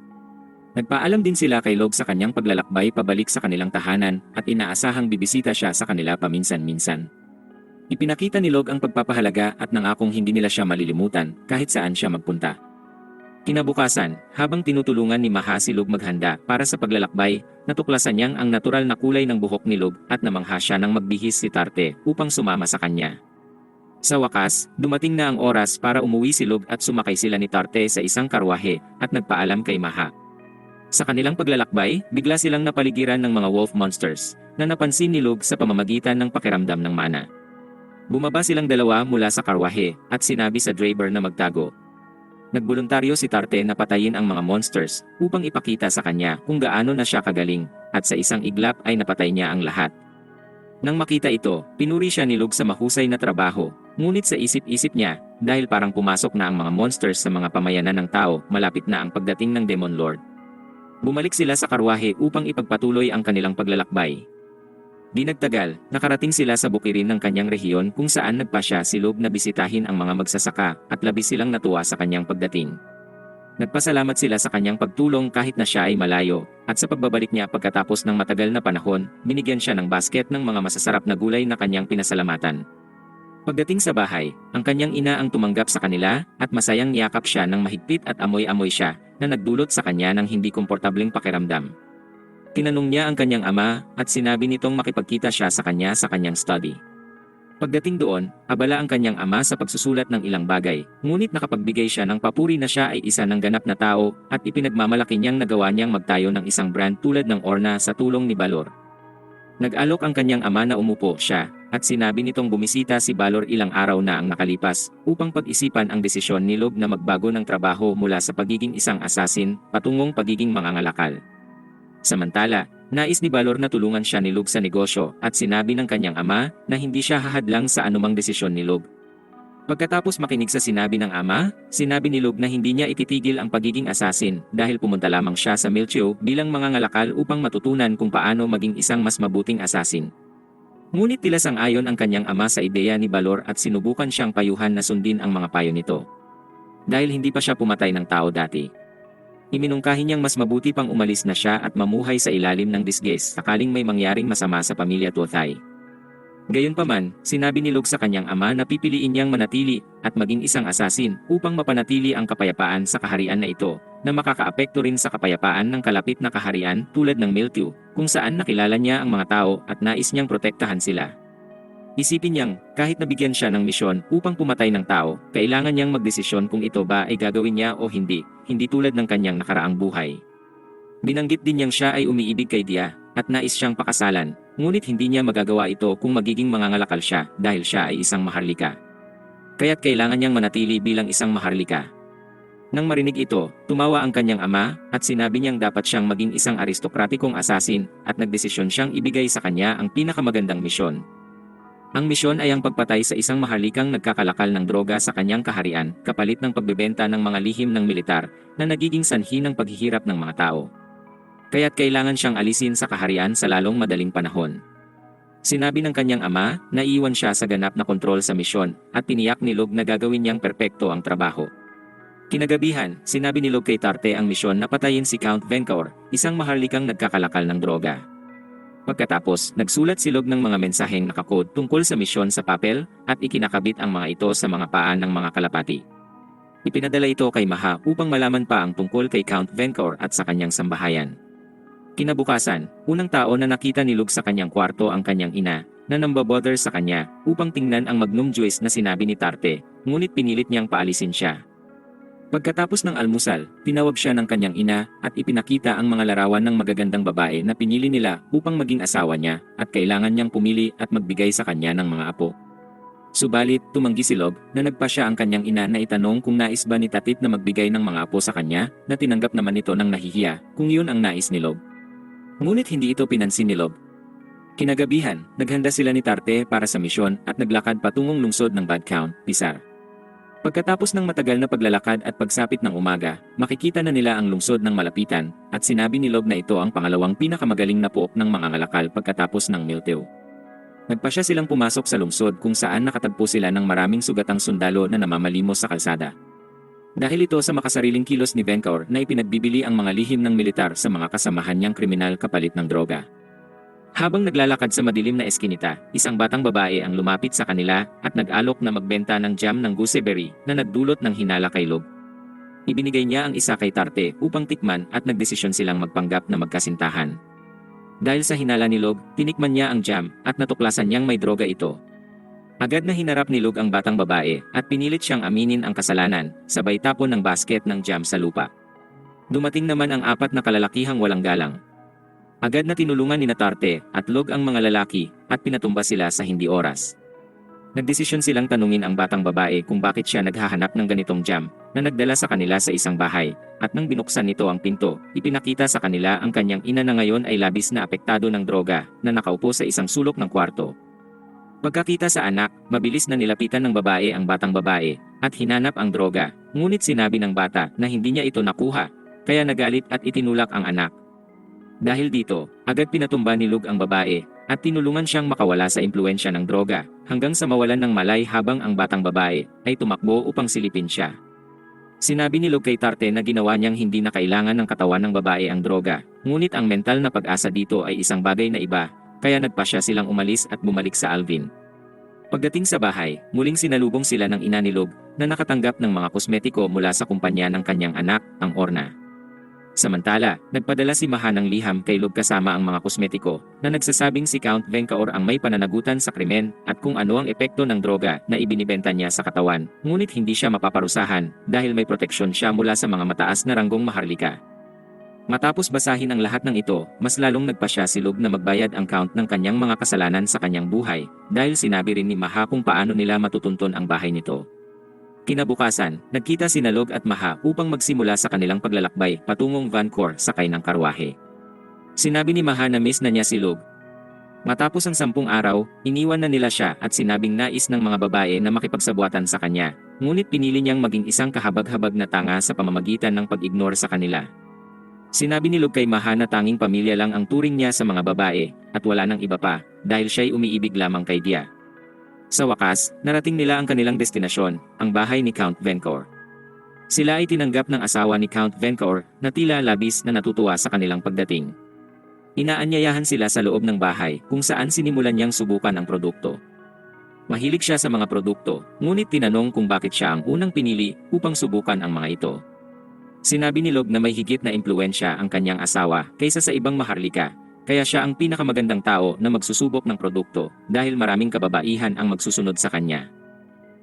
Nagpaalam din sila kay Log sa kanyang paglalakbay pabalik sa kanilang tahanan at inaasahang bibisita siya sa kanila paminsan-minsan. Ipinakita ni Log ang pagpapahalaga at nangakong hindi nila siya malilimutan kahit saan siya magpunta. Kinabukasan, habang tinutulungan ni Maha si Log maghanda para sa paglalakbay, natuklasan niyang ang natural na kulay ng buhok ni Log at namangha siya nang magbihis si Tarte upang sumama sa kanya. Sa wakas, dumating na ang oras para umuwi si Log at sumakay sila ni Tarte sa isang karwahe at nagpaalam kay Maha. Sa kanilang paglalakbay, bigla silang napaligiran ng mga wolf monsters na napansin ni Log sa pamamagitan ng pakiramdam ng mana. Bumaba silang dalawa mula sa karwahe at sinabi sa driver na magtago. Nagboluntaryo si Tarte na patayin ang mga monsters upang ipakita sa kanya kung gaano na siya kagaling at sa isang iglap ay napatay niya ang lahat. Nang makita ito, pinuri siya ni Log sa mahusay na trabaho, ngunit sa isip-isip niya, dahil parang pumasok na ang mga monsters sa mga pamayanan ng tao, malapit na ang pagdating ng Demon Lord. Bumalik sila sa karwahe upang ipagpatuloy ang kanilang paglalakbay. Di nagtagal, nakarating sila sa bukirin ng kanyang rehiyon kung saan nagpasya si Log na bisitahin ang mga magsasaka at labis silang natuwa sa kanyang pagdating. Nagpasalamat sila sa kanyang pagtulong kahit na siya ay malayo, at sa pagbabalik niya pagkatapos ng matagal na panahon, binigyan siya ng basket ng mga masasarap na gulay na kanyang pinasalamatan. Pagdating sa bahay, ang kanyang ina ang tumanggap sa kanila at masayang niyakap siya ng mahigpit at amoy-amoy siya na nagdulot sa kanya ng hindi komportableng pakiramdam. Tinanong niya ang kanyang ama at sinabi nitong makipagkita siya sa kanyang study. Pagdating doon, abala ang kanyang ama sa pagsusulat ng ilang bagay, ngunit nakapagbigay siya ng papuri na siya ay isa ng ganap na tao at ipinagmamalaki niyang nagawa niyang magtayo ng isang brand tulad ng Orna sa tulong ni Balor. Nag-alok ang kanyang ama na umupo siya at sinabi nitong bumisita si Balor ilang araw na ang nakalipas upang pag-isipan ang desisyon ni Log na magbago ng trabaho mula sa pagiging isang assassin patungong pagiging mangangalakal. Samantala, nais ni Balor na tulungan siya ni Log sa negosyo at sinabi ng kanyang ama na hindi siya hahadlang sa anumang desisyon ni Log. Pagkatapos makinig sa sinabi ng ama, sinabi ni Log na hindi niya ititigil ang pagiging assassin dahil pumunta lamang siya sa Milchio bilang mangangalakal upang matutunan kung paano maging isang mas mabuting assassin. Ngunit tila sang-ayon ang kanyang ama sa ideya ni Balor at sinubukan siyang payuhan na sundin ang mga payo nito. Dahil hindi pa siya pumatay ng tao dati. Iminungkahi niyang mas mabuti pang umalis na siya at mamuhay sa ilalim ng disguise sakaling may mangyaring masama sa pamilya Tothay. Gayunpaman, sinabi ni Log sa kanyang ama na pipiliin niyang manatili at maging isang asasin upang mapanatili ang kapayapaan sa kaharian na ito, na makakaapekto rin sa kapayapaan ng kalapit na kaharian tulad ng Miltew, kung saan nakilala niya ang mga tao at nais niyang protektahan sila. Isipin niyang, kahit nabigyan siya ng misyon upang pumatay ng tao, kailangan niyang magdesisyon kung ito ba ay gagawin niya o hindi, hindi tulad ng kanyang nakaraang buhay. Binanggit din niyang siya ay umiibig kay Dia at nais siyang pakasalan, ngunit hindi niya magagawa ito kung magiging mangangalakal siya dahil siya ay isang maharlika. Kaya't kailangan niyang manatili bilang isang maharlika. Nang marinig ito, tumawa ang kanyang ama at sinabi niyang dapat siyang maging isang aristokratikong asasin at nagdesisyon siyang ibigay sa kanya ang pinakamagandang misyon. Ang misyon ay ang pagpatay sa isang maharlikang nagkakalakal ng droga sa kanyang kaharian kapalit ng pagbebenta ng mga lihim ng militar na nagiging sanhi ng paghihirap ng mga tao. Kaya't kailangan siyang alisin sa kaharian sa lalong madaling panahon. Sinabi ng kanyang ama na iiwan siya sa ganap na kontrol sa misyon at tiniyak ni Log na gagawin niyang perpekto ang trabaho. Kinagabihan, sinabi ni Log kay Tarte ang misyon na patayin si Count Venkaur, isang maharlikang nagkakalakal ng droga. Pagkatapos, nagsulat si Log ng mga mensaheng nakakode tungkol sa misyon sa papel at ikinakabit ang mga ito sa mga paan ng mga kalapati. Ipinadala ito kay Maha upang malaman pa ang tungkol kay Count Venkaur at sa kanyang sambahayan. Kinabukasan, unang tao na nakita ni Log sa kanyang kwarto ang kanyang ina, na nambabother sa kanya upang tingnan ang magnum juice na sinabi ni Tarte, ngunit pinilit niyang paalisin siya. Pagkatapos ng almusal, tinawag siya ng kanyang ina at ipinakita ang mga larawan ng magagandang babae na pinili nila upang maging asawa niya at kailangan niyang pumili at magbigay sa kanya ng mga apo. Subalit, tumanggi si Log na nagpasya ang kanyang ina na itanong kung nais ba ni Tatit na magbigay ng mga apo sa kanya, na tinanggap naman ito ng nahihiya kung yun ang nais ni Log. Ngunit hindi ito pinansin ni Log. Kinagabihan, naghanda sila ni Tarte para sa misyon at naglakad patungong lungsod ng Bad Count, Pisar. Pagkatapos ng matagal na paglalakad at pagsapit ng umaga, makikita na nila ang lungsod ng malapitan at sinabi ni Log na ito ang pangalawang pinakamagaling na pook ng mga ngalakal pagkatapos ng Miltew. Nagpasya silang pumasok sa lungsod kung saan nakatagpo sila ng maraming sugatang sundalo na namamalimos sa kalsada. Dahil ito sa makasariling kilos ni Venkaur na ipinagbibili ang mga lihim ng militar sa mga kasamahan niyang kriminal kapalit ng droga. Habang naglalakad sa madilim na eskinita, isang batang babae ang lumapit sa kanila at nag-alok na magbenta ng jam ng gooseberry na nagdulot ng hinala kay Log. Ibinigay niya ang isa kay Tarte upang tikman at nagdesisyon silang magpanggap na magkasintahan. Dahil sa hinala ni Log, tinikman niya ang jam at natuklasan niyang may droga ito. Agad na hinarap ni Log ang batang babae at pinilit siyang aminin ang kasalanan, sabay tapon ng basket ng jam sa lupa. Dumating naman ang apat na kalalakihang walang galang. Agad na tinulungan ni Tarte at Log ang mga lalaki at pinatumba sila sa hindi oras. Nagdesisyon silang tanungin ang batang babae kung bakit siya naghahanap ng ganitong jam na nagdala sa kanila sa isang bahay, at nang binuksan nito ang pinto, ipinakita sa kanila ang kanyang ina na ngayon ay labis na apektado ng droga na nakaupo sa isang sulok ng kwarto. Pagkakita sa anak, mabilis na nilapitan ng babae ang batang babae at hinanap ang droga, ngunit sinabi ng bata na hindi niya ito nakuha, kaya nagalit at itinulak ang anak. Dahil dito, agad pinatumba ni Log ang babae at tinulungan siyang makawala sa impluensya ng droga hanggang sa mawalan ng malay habang ang batang babae ay tumakbo upang silipin siya. Sinabi ni Log kay Tarte na ginawa niyang hindi na kailangan ng katawan ng babae ang droga, ngunit ang mental na pag-asa dito ay isang bagay na iba, kaya nagpasya silang umalis at bumalik sa Alvin. Pagdating sa bahay, muling sinalubong sila ng ina ni Log na nakatanggap ng mga kosmetiko mula sa kumpanya ng kanyang anak, ang Orna. Samantala, nagpadala si Maha ng liham kay Log kasama ang mga kosmetiko na nagsasabing si Count Venkaur ang may pananagutan sa krimen at kung ano ang epekto ng droga na ibinibenta niya sa katawan, ngunit hindi siya mapaparusahan dahil may proteksyon siya mula sa mga mataas na ranggong maharlika. Matapos basahin ang lahat ng ito, mas lalong nagpasya si Log na magbayad ang Count ng kanyang mga kasalanan sa kanyang buhay dahil sinabi rin ni Maha kung paano nila matutuntun ang bahay nito. Kinabukasan, nagkita sina Log at Maha upang magsimula sa kanilang paglalakbay patungong Vancouver sakay ng karwahe. Sinabi ni Maha na miss na niya si Log. Matapos ang 10 araw, iniwan na nila siya at sinabing nais ng mga babae na makipagsabwatan sa kanya, ngunit pinili niyang maging isang kahabag-habag na tanga sa pamamagitan ng pag-ignore sa kanila. Sinabi ni Log kay Maha na tanging pamilya lang ang turing niya sa mga babae, at wala nang iba pa, dahil siya'y umiibig lamang kay Dia. Sa wakas, narating nila ang kanilang destinasyon, ang bahay ni Count Vencor. Sila ay tinanggap ng asawa ni Count Vencor na tila labis na natutuwa sa kanilang pagdating. Inaanyayahan sila sa loob ng bahay kung saan sinimulan niyang subukan ang produkto. Mahilig siya sa mga produkto, ngunit tinanong kung bakit siya ang unang pinili upang subukan ang mga ito. Sinabi ni Log na may higit na impluwensya ang kanyang asawa kaysa sa ibang maharlika, kaya siya ang pinakamagandang tao na magsusubok ng produkto dahil maraming kababaihan ang magsusunod sa kanya.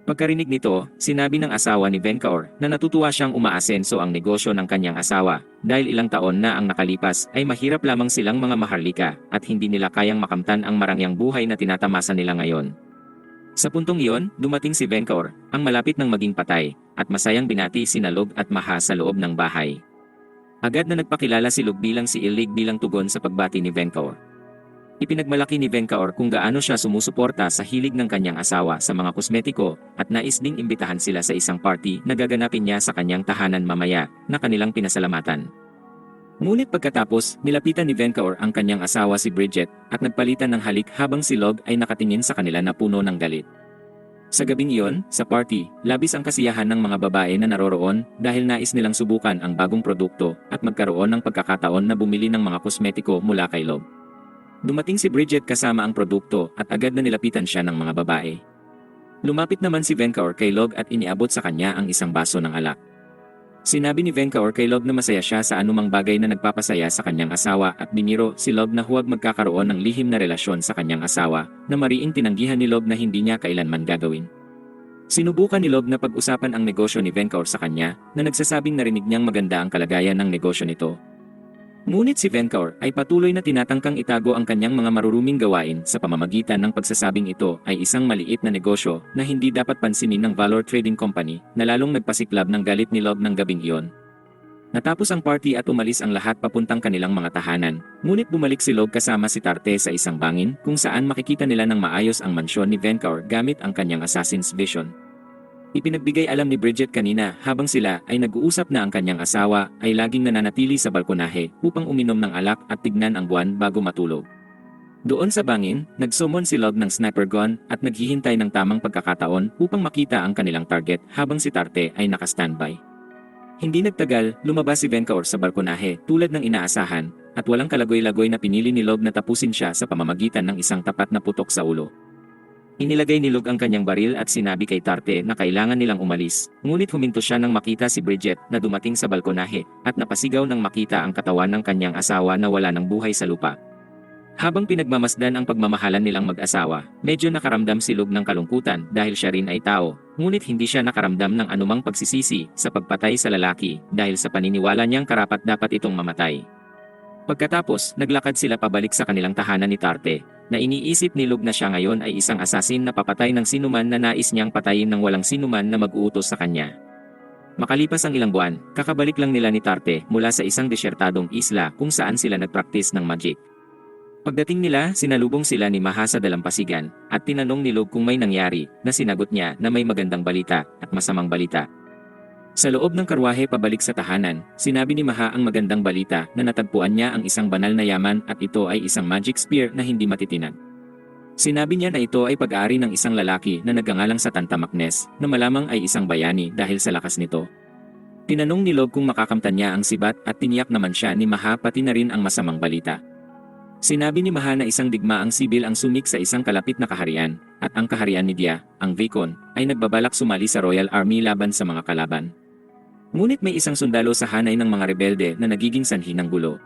Pagkarinig nito, sinabi ng asawa ni Vencor na natutuwa siyang umaasenso ang negosyo ng kanyang asawa dahil ilang taon na ang nakalipas ay mahirap lamang silang mga maharlika at hindi nila kayang makamtan ang marangyang buhay na tinatamasa nila ngayon. Sa puntong iyon, dumating si Vencor, ang malapit ng maging patay, at masayang binati sina Log at Maha sa loob ng bahay. Agad na nagpakilala si Log bilang si Illig bilang tugon sa pagbati ni Vencor. Ipinagmalaki ni Vencor kung gaano siya sumusuporta sa hilig ng kanyang asawa sa mga kosmetiko at nais ding imbitahan sila sa isang party na gaganapin niya sa kanyang tahanan mamaya na kanilang pinasalamatan. Ngunit pagkatapos, nilapitan ni Vencor ang kanyang asawa si Bridget at nagpalitan ng halik habang si Log ay nakatingin sa kanila na puno ng galit. Sa gabing iyon, sa party, labis ang kasiyahan ng mga babae na naroroon dahil nais nilang subukan ang bagong produkto at magkaroon ng pagkakataon na bumili ng mga kosmetiko mula kay Log. Dumating si Bridget kasama ang produkto at agad na nilapitan siya ng mga babae. Lumapit naman si Vencor kay Log at iniabot sa kanya ang isang baso ng alak. Sinabi ni Vencor kay Log na masaya siya sa anumang bagay na nagpapasaya sa kanyang asawa at biniro si Log na huwag magkakaroon ng lihim na relasyon sa kanyang asawa na mariing tinanggihan ni Log na hindi niya kailanman gagawin. Sinubukan ni Log na pag-usapan ang negosyo ni Vencor sa kanya na nagsasabing narinig niyang maganda ang kalagayan ng negosyo nito. Ngunit si Vencor ay patuloy na tinatangkang itago ang kanyang mga maruruming gawain sa pamamagitan ng pagsasabing ito ay isang maliit na negosyo na hindi dapat pansinin ng Valor Trading Company na lalong nagpasiklab ng galit ni Log ng gabing iyon. Natapos ang party at umalis ang lahat papuntang kanilang mga tahanan, ngunit bumalik si Log kasama si Tarte sa isang bangin kung saan makikita nila ng maayos ang mansyon ni Vencor gamit ang kanyang assassin's vision. Ipinagbigay alam ni Bridget kanina habang sila ay nag-uusap na ang kanyang asawa ay laging nananatili sa balkonahe upang uminom ng alak at tignan ang buwan bago matulog. Doon sa bangin, nagsummon si Log ng sniper gun at naghihintay ng tamang pagkakataon upang makita ang kanilang target habang si Tarte ay naka-standby. Hindi nagtagal, lumabas si Vencor sa balkonahe tulad ng inaasahan at walang kalagoy-lagoy na pinili ni Log na tapusin siya sa pamamagitan ng isang tapat na putok sa ulo. Inilagay ni Log ang kanyang baril at sinabi kay Tarte na kailangan nilang umalis, ngunit huminto siya nang makita si Bridget na dumating sa balkonahe at napasigaw nang makita ang katawan ng kanyang asawa na wala ng buhay sa lupa. Habang pinagmamasdan ang pagmamahalan nilang mag-asawa, medyo nakaramdam si Log ng kalungkutan dahil siya rin ay tao, ngunit hindi siya nakaramdam ng anumang pagsisisi sa pagpatay sa lalaki dahil sa paniniwala niyang karapat-dapat itong mamatay. Pagkatapos, naglakad sila pabalik sa kanilang tahanan ni Tarte, na iniisip ni Log na siya ngayon ay isang asasin na papatay ng sinuman na nais niyang patayin ng walang sinuman na mag-uutos sa kanya. Makalipas ang ilang buwan, kakabalik lang nila ni Tarte mula sa isang desyertadong isla kung saan sila nagpraktis ng magic. Pagdating nila, sinalubong sila ni Maha sa dalampasigan at tinanong ni Log kung may nangyari na sinagot niya na may magandang balita at masamang balita. Sa loob ng karwahe pabalik sa tahanan, sinabi ni Maha ang magandang balita na natagpuan niya ang isang banal na yaman at ito ay isang magic spear na hindi matitinag. Sinabi niya na ito ay pag-aari ng isang lalaki na nagngangalang sa Tantamaknes na malamang ay isang bayani dahil sa lakas nito. Tinanong ni Log kung makakamtan niya ang sibat at tiniyak naman siya ni Maha pati na rin ang masamang balita. Sinabi ni Maha na isang digmaang sibil ang sumik sa isang kalapit na kaharian at ang kaharian ni Dia, ang Vicon, ay nagbabalak sumali sa Royal Army laban sa mga kalaban. Ngunit may isang sundalo sa hanay ng mga rebelde na nagiging sanhi ng gulo.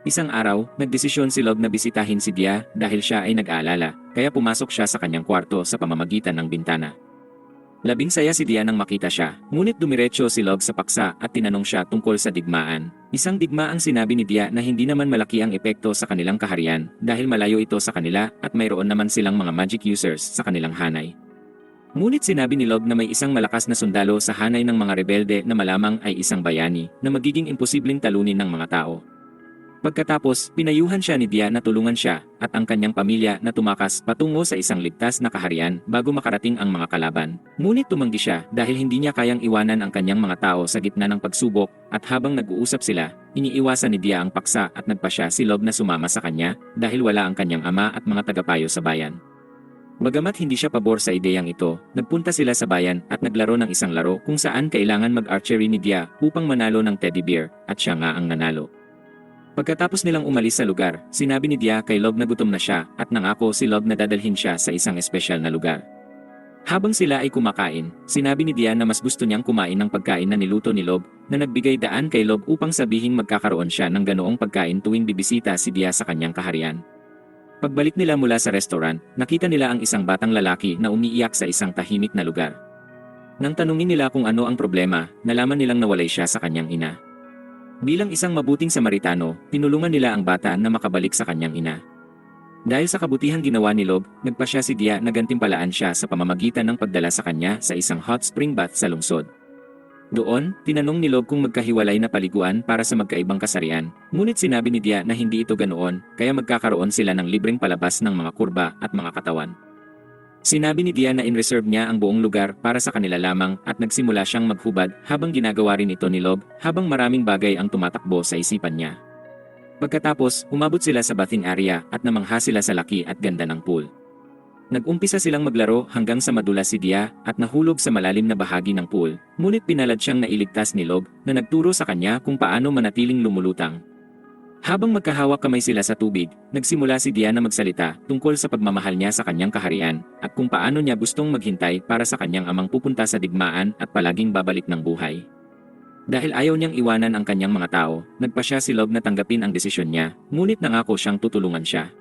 Isang araw, nagdesisyon si Log na bisitahin si Dia dahil siya ay nag-aalala, kaya pumasok siya sa kanyang kwarto sa pamamagitan ng bintana. Labing saya si Dia nang makita siya, ngunit dumiretso si Log sa paksa at tinanong siya tungkol sa digmaan. Isang digmaang sinabi ni Dia na hindi naman malaki ang epekto sa kanilang kaharian dahil malayo ito sa kanila at mayroon naman silang mga magic users sa kanilang hanay. Ngunit sinabi ni Log na may isang malakas na sundalo sa hanay ng mga rebelde na malamang ay isang bayani na magiging imposibleng talunin ng mga tao. Pagkatapos, pinayuhan siya ni Dia na tulungan siya at ang kanyang pamilya na tumakas patungo sa isang ligtas na kaharian bago makarating ang mga kalaban. Ngunit tumanggi siya dahil hindi niya kayang iwanan ang kanyang mga tao sa gitna ng pagsubok at habang nag-uusap sila, iniiwasan ni Dia ang paksa at nagpasya si Lob na sumama sa kanya dahil wala ang kanyang ama at mga tagapayo sa bayan. Bagamat hindi siya pabor sa ideyang ito, nagpunta sila sa bayan at naglaro ng isang laro kung saan kailangan mag-archery ni Dia upang manalo ng teddy bear at siya nga ang nanalo. Pagkatapos nilang umalis sa lugar, sinabi ni Dia kay Lob na gutom na siya at nangako si Lob na dadalhin siya sa isang espesyal na lugar. Habang sila ay kumakain, sinabi ni Dia na mas gusto niyang kumain ng pagkain na niluto ni Lob na nagbigay daan kay Lob upang sabihing magkakaroon siya ng ganoong pagkain tuwing bibisita si Dia sa kanyang kaharian. Pagbalik nila mula sa restaurant, nakita nila ang isang batang lalaki na umiiyak sa isang tahimik na lugar. Nang tanungin nila kung ano ang problema, nalaman nilang nawalay siya sa kanyang ina. Bilang isang mabuting Samaritano, tinulungan nila ang bata na makabalik sa kanyang ina. Dahil sa kabutihang ginawa ni Lob, nagpasya si Dia na gantimpalaan siya sa pamamagitan ng pagdala sa kanya sa isang hot spring bath sa lungsod. Doon, tinanong ni Lob kung magkahiwalay na paliguan para sa magkaibang kasarian, ngunit sinabi ni Dia na hindi ito ganoon, kaya magkakaroon sila ng libreng palabas ng mga kurba at mga katawan. Sinabi ni Dia na in-reserve niya ang buong lugar para sa kanila lamang at nagsimula siyang maghubad habang ginagawa rin ito ni Lob habang maraming bagay ang tumatakbo sa isipan niya. Pagkatapos, umabot sila sa bathing area at namangha sila sa laki at ganda ng pool. Nag-umpisa silang maglaro hanggang sa madulas si Dia at nahulog sa malalim na bahagi ng pool, ngunit pinalad siyang nailigtas ni Lob na nagturo sa kanya kung paano manatiling lumulutang. Habang magkahawak kamay sila sa tubig, nagsimula si Dia na magsalita tungkol sa pagmamahal niya sa kanyang kaharian at kung paano niya gustong maghintay para sa kanyang amang pupunta sa digmaan at palaging babalik ng buhay. Dahil ayaw niyang iwanan ang kanyang mga tao, nagpasya si Lob na tanggapin ang desisyon niya, ngunit nangako siyang tutulungan siya.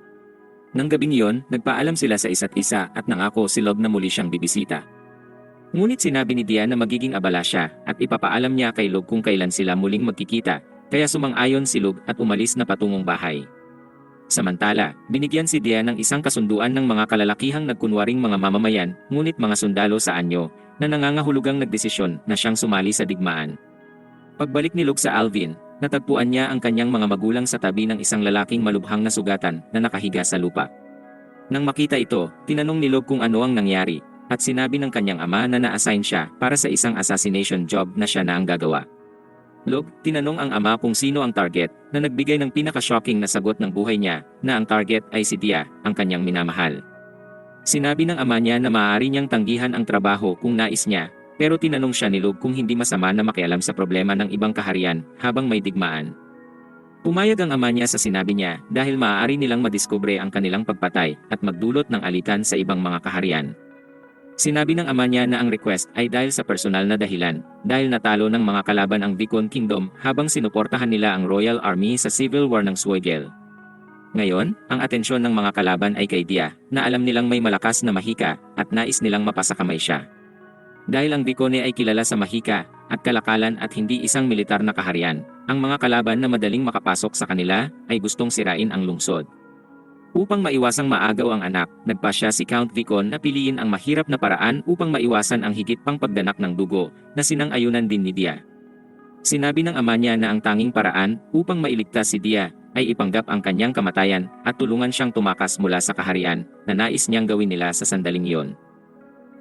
Nang gabing iyon, nagpaalam sila sa isa't isa at nangako si Lob na muli siyang bibisita. Ngunit sinabi ni Dia na magiging abala siya at ipapaalam niya kay Lob kung kailan sila muling magkikita. Kaya sumang-ayon si Lob at umalis na patungong bahay. Samantala, binigyan si Dia ng isang kasunduan ng mga kalalakihang nagkunwaring mga mamamayan, ngunit mga sundalo sa anyo, na nangangahulugang nagdesisyon na siyang sumali sa digmaan. Pagbalik ni Lob sa Alvin, natagpuan niya ang kanyang mga magulang sa tabi ng isang lalaking malubhang na sugatan na nakahiga sa lupa. Nang makita ito, tinanong ni Lob kung ano ang nangyari, at sinabi ng kanyang ama na na-assign siya para sa isang assassination job na siya na ang gagawa. Lob, tinanong ang ama kung sino ang target, na nagbigay ng pinaka-shocking na sagot ng buhay niya, na ang target ay si Dia, ang kanyang minamahal. Sinabi ng ama niya na maaari niyang tanggihan ang trabaho kung nais niya, pero tinanong siya ni Lob kung hindi masama na makialam sa problema ng ibang kaharian habang may digmaan. Pumayag ang ama niya sa sinabi niya dahil maaari nilang madiskubre ang kanilang pagpatay at magdulot ng alitan sa ibang mga kaharian. Sinabi ng ama niya na ang request ay dahil sa personal na dahilan, dahil natalo ng mga kalaban ang Vicon Kingdom habang sinuportahan nila ang Royal Army sa Civil War ng Swagel. Ngayon, ang atensyon ng mga kalaban ay kay Dia, na alam nilang may malakas na mahika at nais nilang mapasakamay siya. Dahil ang Vicone ay kilala sa mahika at kalakalan at hindi isang militar na kaharian, ang mga kalaban na madaling makapasok sa kanila ay gustong sirain ang lungsod. Upang maiwasang maagaw ang anak, nagpasya si Count Vicon na piliin ang mahirap na paraan upang maiwasan ang higit pang pagdanak ng dugo, na sinang-ayunan din ni Dia. Sinabi ng ama niya na ang tanging paraan upang mailigtas si Dia ay ipanggap ang kanyang kamatayan at tulungan siyang tumakas mula sa kaharian na nais niyang gawin nila sa sandaling iyon.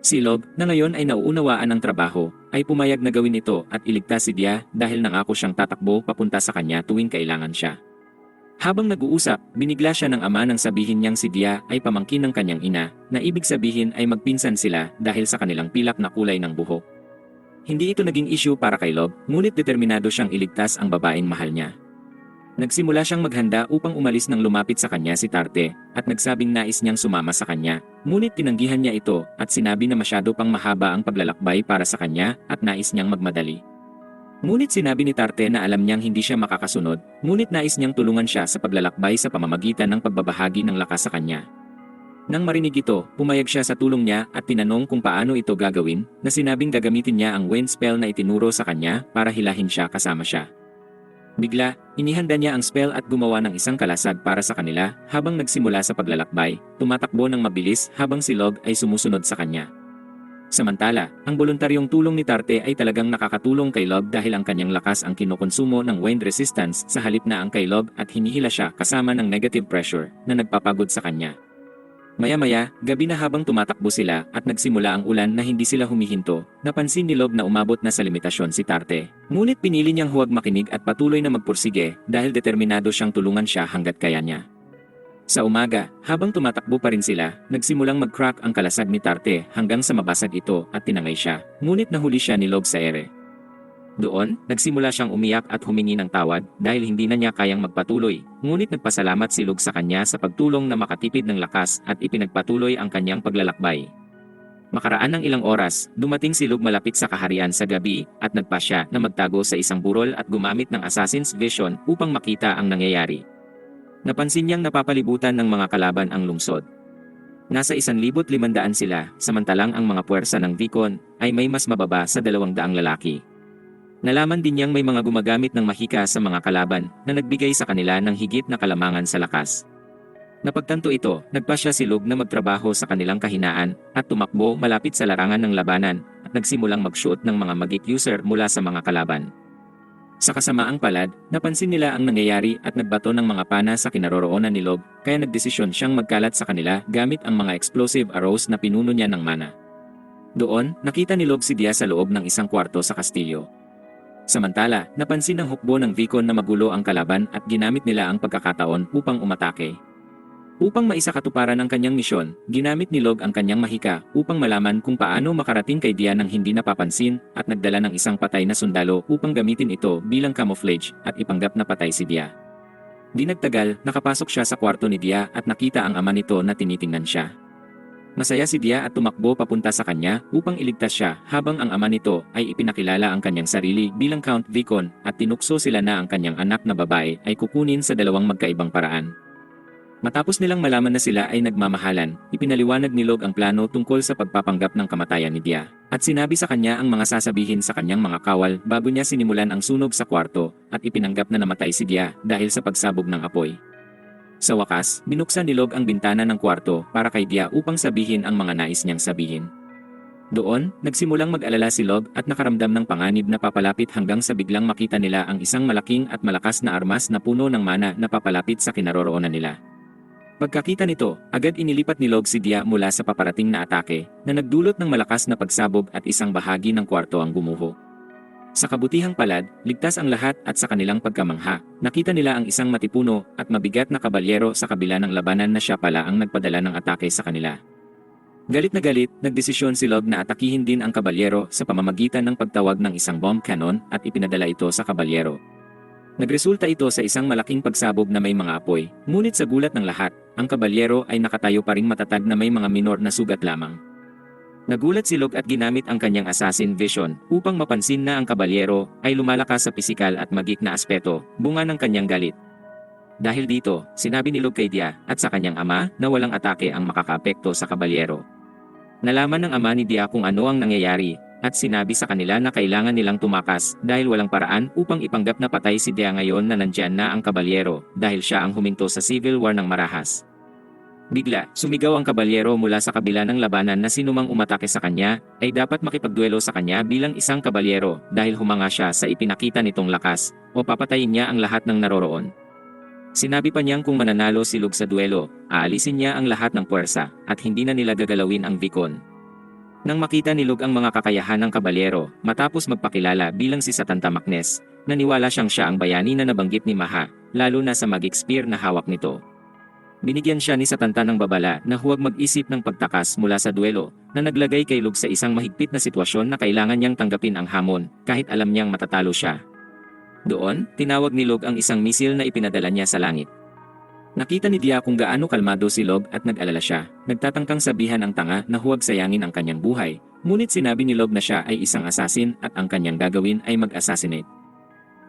Si Lob, na ngayon ay nauunawaan ng trabaho, ay pumayag na gawin ito at iligtas si Dia dahil nangako siyang tatakbo papunta sa kanya tuwing kailangan siya. Habang nag-uusap, binigla siya ng ama nang sabihin niyang si Dia ay pamangkin ng kanyang ina, na ibig sabihin ay magpinsan sila dahil sa kanilang pilak na kulay ng buhok. Hindi ito naging issue para kay Lob, ngunit determinado siyang iligtas ang babaeng mahal niya. Nagsimula siyang maghanda upang umalis nang lumapit sa kanya si Tarte, at nagsabing nais niyang sumama sa kanya, ngunit tinanggihan niya ito at sinabi na masyado pang mahaba ang paglalakbay para sa kanya at nais niyang magmadali. Ngunit sinabi ni Tarte na alam niyang hindi siya makakasunod, ngunit nais niyang tulungan siya sa paglalakbay sa pamamagitan ng pagbabahagi ng lakas sa kanya. Nang marinig ito, pumayag siya sa tulong niya at tinanong kung paano ito gagawin, na sinabing gagamitin niya ang wind spell na itinuro sa kanya para hilahin siya kasama siya. Bigla, inihanda niya ang spell at gumawa ng isang kalasag para sa kanila habang nagsimula sa paglalakbay, tumatakbo ng mabilis habang si Lob ay sumusunod sa kanya. Samantala, ang voluntaryong tulong ni Tarte ay talagang nakakatulong kay Log dahil ang kanyang lakas ang kinukonsumo ng wind resistance sa halip na ang kay Log at hinihila siya kasama ng negative pressure na nagpapagod sa kanya. Maya-maya, gabi na habang tumatakbo sila at nagsimula ang ulan na hindi sila humihinto, napansin ni Log na umabot na sa limitasyon si Tarte. Ngunit pinili niyang huwag makinig at patuloy na magpursige dahil determinado siyang tulungan siya hanggat kaya niya. Sa umaga, habang tumatakbo pa rin sila, nagsimulang mag-crack ang kalasag ni Tarte hanggang sa mabasag ito at tinangay siya, ngunit nahuli siya ni Log sa ere. Doon, nagsimula siyang umiyak at humingi ng tawad dahil hindi na niya kayang magpatuloy, ngunit nagpasalamat si Log sa kanya sa pagtulong na makatipid ng lakas at ipinagpatuloy ang kanyang paglalakbay. Makaraan ng ilang oras, dumating si Log malapit sa kaharian sa gabi at nagpasya na magtago sa isang burol at gumamit ng assassin's vision upang makita ang nangyayari. Napansin niyang napapalibutan ng mga kalaban ang lungsod. Nasa 1,500 sila, samantalang ang mga puwersa ng Vicon ay may mas mababa sa 200 lalaki. Nalaman din niyang may mga gumagamit ng mahika sa mga kalaban na nagbigay sa kanila ng higit na kalamangan sa lakas. Napagtanto ito, nagpasya si Log na magtrabaho sa kanilang kahinaan at tumakbo malapit sa larangan ng labanan at nagsimulang mag-shoot ng mga magic user mula sa mga kalaban. Sa kasamaang palad, napansin nila ang nangyayari at nagbato ng mga pana sa kinaroroonan ni Log, kaya nagdesisyon siyang magkalat sa kanila gamit ang mga explosive arrows na pinuno niya ng mana. Doon, nakita ni Log si Dia sa loob ng isang kwarto sa kastilyo. Samantala, napansin ng hukbo ng Vicon na magulo ang kalaban at ginamit nila ang pagkakataon upang umatake. Upang maisakatuparan ang kanyang misyon, ginamit ni Log ang kanyang mahika upang malaman kung paano makarating kay Dia nang hindi napapansin at nagdala ng isang patay na sundalo upang gamitin ito bilang camouflage at ipanggap na patay si Dia. Di nagtagal, nakapasok siya sa kwarto ni Dia at nakita ang ama nito na tinitingnan siya. Masaya si Dia at tumakbo papunta sa kanya upang iligtas siya habang ang ama nito ay ipinakilala ang kanyang sarili bilang Count Vicon at tinukso sila na ang kanyang anak na babae ay kukunin sa dalawang magkaibang paraan. Matapos nilang malaman na sila ay nagmamahalan, ipinaliwanag ni Log ang plano tungkol sa pagpapanggap ng kamatayan ni Dia, at sinabi sa kanya ang mga sasabihin sa kanyang mga kawal bago niya sinimulan ang sunog sa kwarto at ipinanggap na namatay si Dia dahil sa pagsabog ng apoy. Sa wakas, binuksan ni Log ang bintana ng kwarto para kay Dia upang sabihin ang mga nais niyang sabihin. Doon, nagsimulang mag-alala si Log at nakaramdam ng panganib na papalapit hanggang sa biglang makita nila ang isang malaking at malakas na armas na puno ng mana na papalapit sa kinaroroonan nila. Pagkakita nito, agad inilipat ni Log si Dia mula sa paparating na atake na nagdulot ng malakas na pagsabog at isang bahagi ng kwarto ang gumuho. Sa kabutihang palad, ligtas ang lahat at sa kanilang pagkamangha, nakita nila ang isang matipuno at mabigat na kabalyero sa kabila ng labanan na siya pala ang nagpadala ng atake sa kanila. Galit na galit, nagdesisyon si Log na atakihin din ang kabalyero sa pamamagitan ng pagtawag ng isang bomb cannon at ipinadala ito sa kabalyero. Nagresulta ito sa isang malaking pagsabog na may mga apoy, ngunit sa gulat ng lahat, ang kabalyero ay nakatayo pa ring matatag na may mga minor na sugat lamang. Nagulat si Log at ginamit ang kanyang assassin vision upang mapansin na ang kabalyero ay lumalakas sa pisikal at magik na aspeto, bunga ng kanyang galit. Dahil dito, sinabi ni Log kay Dia at sa kanyang ama na walang atake ang makakaapekto sa kabalyero. Nalaman ng ama ni Dia kung ano ang nangyayari, at sinabi sa kanila na kailangan nilang tumakas dahil walang paraan upang ipanggap na patay si Dia ngayon na nandyan na ang kabalyero dahil siya ang huminto sa Civil War ng marahas. Bigla, sumigaw ang kabalyero mula sa kabila ng labanan na sinumang umatake sa kanya ay dapat makipagduelo sa kanya bilang isang kabalyero dahil humanga siya sa ipinakita nitong lakas o papatayin niya ang lahat ng naroroon. Sinabi pa niyang kung mananalo si Log sa duelo, aalisin niya ang lahat ng puwersa at hindi na nila gagalawin ang Vicon. Nang makita ni Log ang mga kakayahan ng kabalyero, matapos magpakilala bilang si Satanta Maknes, naniwala siyang siya ang bayani na nabanggit ni Maha, lalo na sa magic spear na hawak nito. Binigyan siya ni Satanta ng babala na huwag mag-isip ng pagtakas mula sa duelo, na naglagay kay Log sa isang mahigpit na sitwasyon na kailangan niyang tanggapin ang hamon, kahit alam niyang matatalo siya. Doon, tinawag ni Log ang isang misil na ipinadala niya sa langit. Nakita ni Dia kung gaano kalmado si Log at nag-alala siya, nagtatangkang sabihan ang tanga na huwag sayangin ang kanyang buhay, ngunit sinabi ni Log na siya ay isang assassin at ang kanyang gagawin ay mag-assassinate.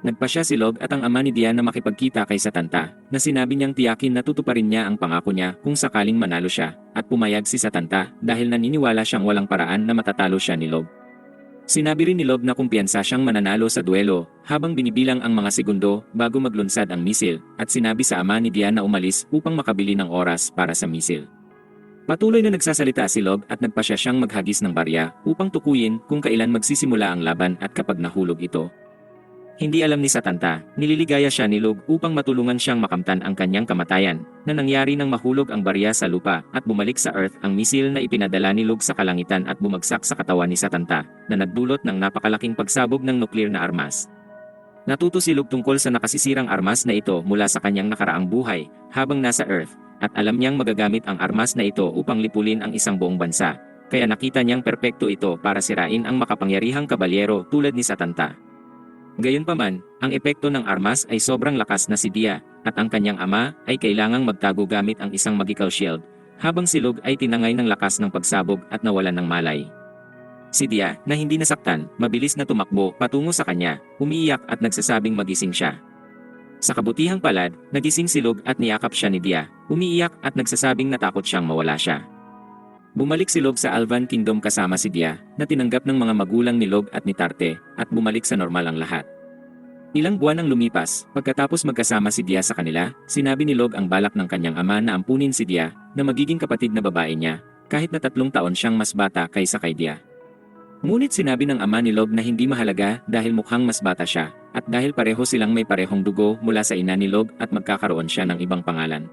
Nagpasya si Log at ang ama ni Dia na makipagkita kay Satanta, na sinabi niyang tiyakin na tutuparin niya ang pangako niya kung sakaling manalo siya, at pumayag si Satanta dahil naniniwala siyang walang paraan na matatalo siya ni Log. Sinabi rin ni Log na kumpiyansa siyang mananalo sa duelo habang binibilang ang mga segundo bago maglunsad ang misil at sinabi sa ama ni Dia na umalis upang makabili ng oras para sa misil. Patuloy na nagsasalita si Log at nagpasya siyang maghagis ng barya upang tukuyin kung kailan magsisimula ang laban at kapag nahulog ito. Hindi alam ni Satanta, nililigaya siya ni Log upang matulungan siyang makamtan ang kanyang kamatayan, na nangyari nang mahulog ang barya sa lupa at bumalik sa Earth ang misil na ipinadala ni Log sa kalangitan at bumagsak sa katawan ni Satanta, na nagdulot ng napakalaking pagsabog ng nuklear na armas. Natuto si Log tungkol sa nakasisirang armas na ito mula sa kanyang nakaraang buhay habang nasa Earth, at alam niyang magagamit ang armas na ito upang lipulin ang isang buong bansa, kaya nakita niyang perpekto ito para sirain ang makapangyarihang kabalyero tulad ni Satanta. Gayunpaman, ang epekto ng armas ay sobrang lakas na si Dia, at ang kanyang ama ay kailangang magtago gamit ang isang magical shield, habang si Log ay tinangay ng lakas ng pagsabog at nawalan ng malay. Si Dia, na hindi nasaktan, mabilis na tumakbo patungo sa kanya, umiiyak at nagsasabing magising siya. Sa kabutihang palad, nagising si Log at niyakap siya ni Dia, umiiyak at nagsasabing natakot siyang mawala siya. Bumalik si Log sa Alvan Kingdom kasama si Dia, na tinanggap ng mga magulang ni Log at ni Tarte, at bumalik sa normal ang lahat. Ilang buwan ang lumipas, pagkatapos magkasama si Dia sa kanila, sinabi ni Log ang balak ng kanyang ama na ampunin si Dia, na magiging kapatid na babae niya, kahit na 3 taon siyang mas bata kaysa kay Dia. Ngunit sinabi ng ama ni Log na hindi mahalaga dahil mukhang mas bata siya, at dahil pareho silang may parehong dugo mula sa ina ni Log at magkakaroon siya ng ibang pangalan.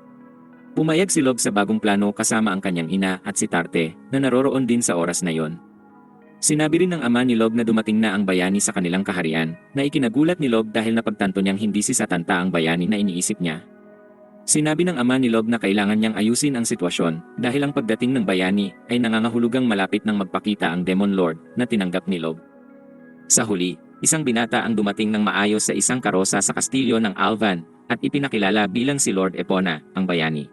Pumayag si Log sa bagong plano kasama ang kanyang ina at si Tarte, na naroroon din sa oras na yon. Sinabi rin ng ama ni Log na dumating na ang bayani sa kanilang kaharian, na ikinagulat ni Log dahil napagtanto niyang hindi si Satanta ang bayani na iniisip niya. Sinabi ng ama ni Log na kailangan niyang ayusin ang sitwasyon dahil ang pagdating ng bayani ay nangangahulugang malapit ng magpakita ang Demon Lord na tinanggap ni Log. Sa huli, isang binata ang dumating ng maayos sa isang karosa sa kastilyo ng Alvan at ipinakilala bilang si Lord Epona, ang bayani.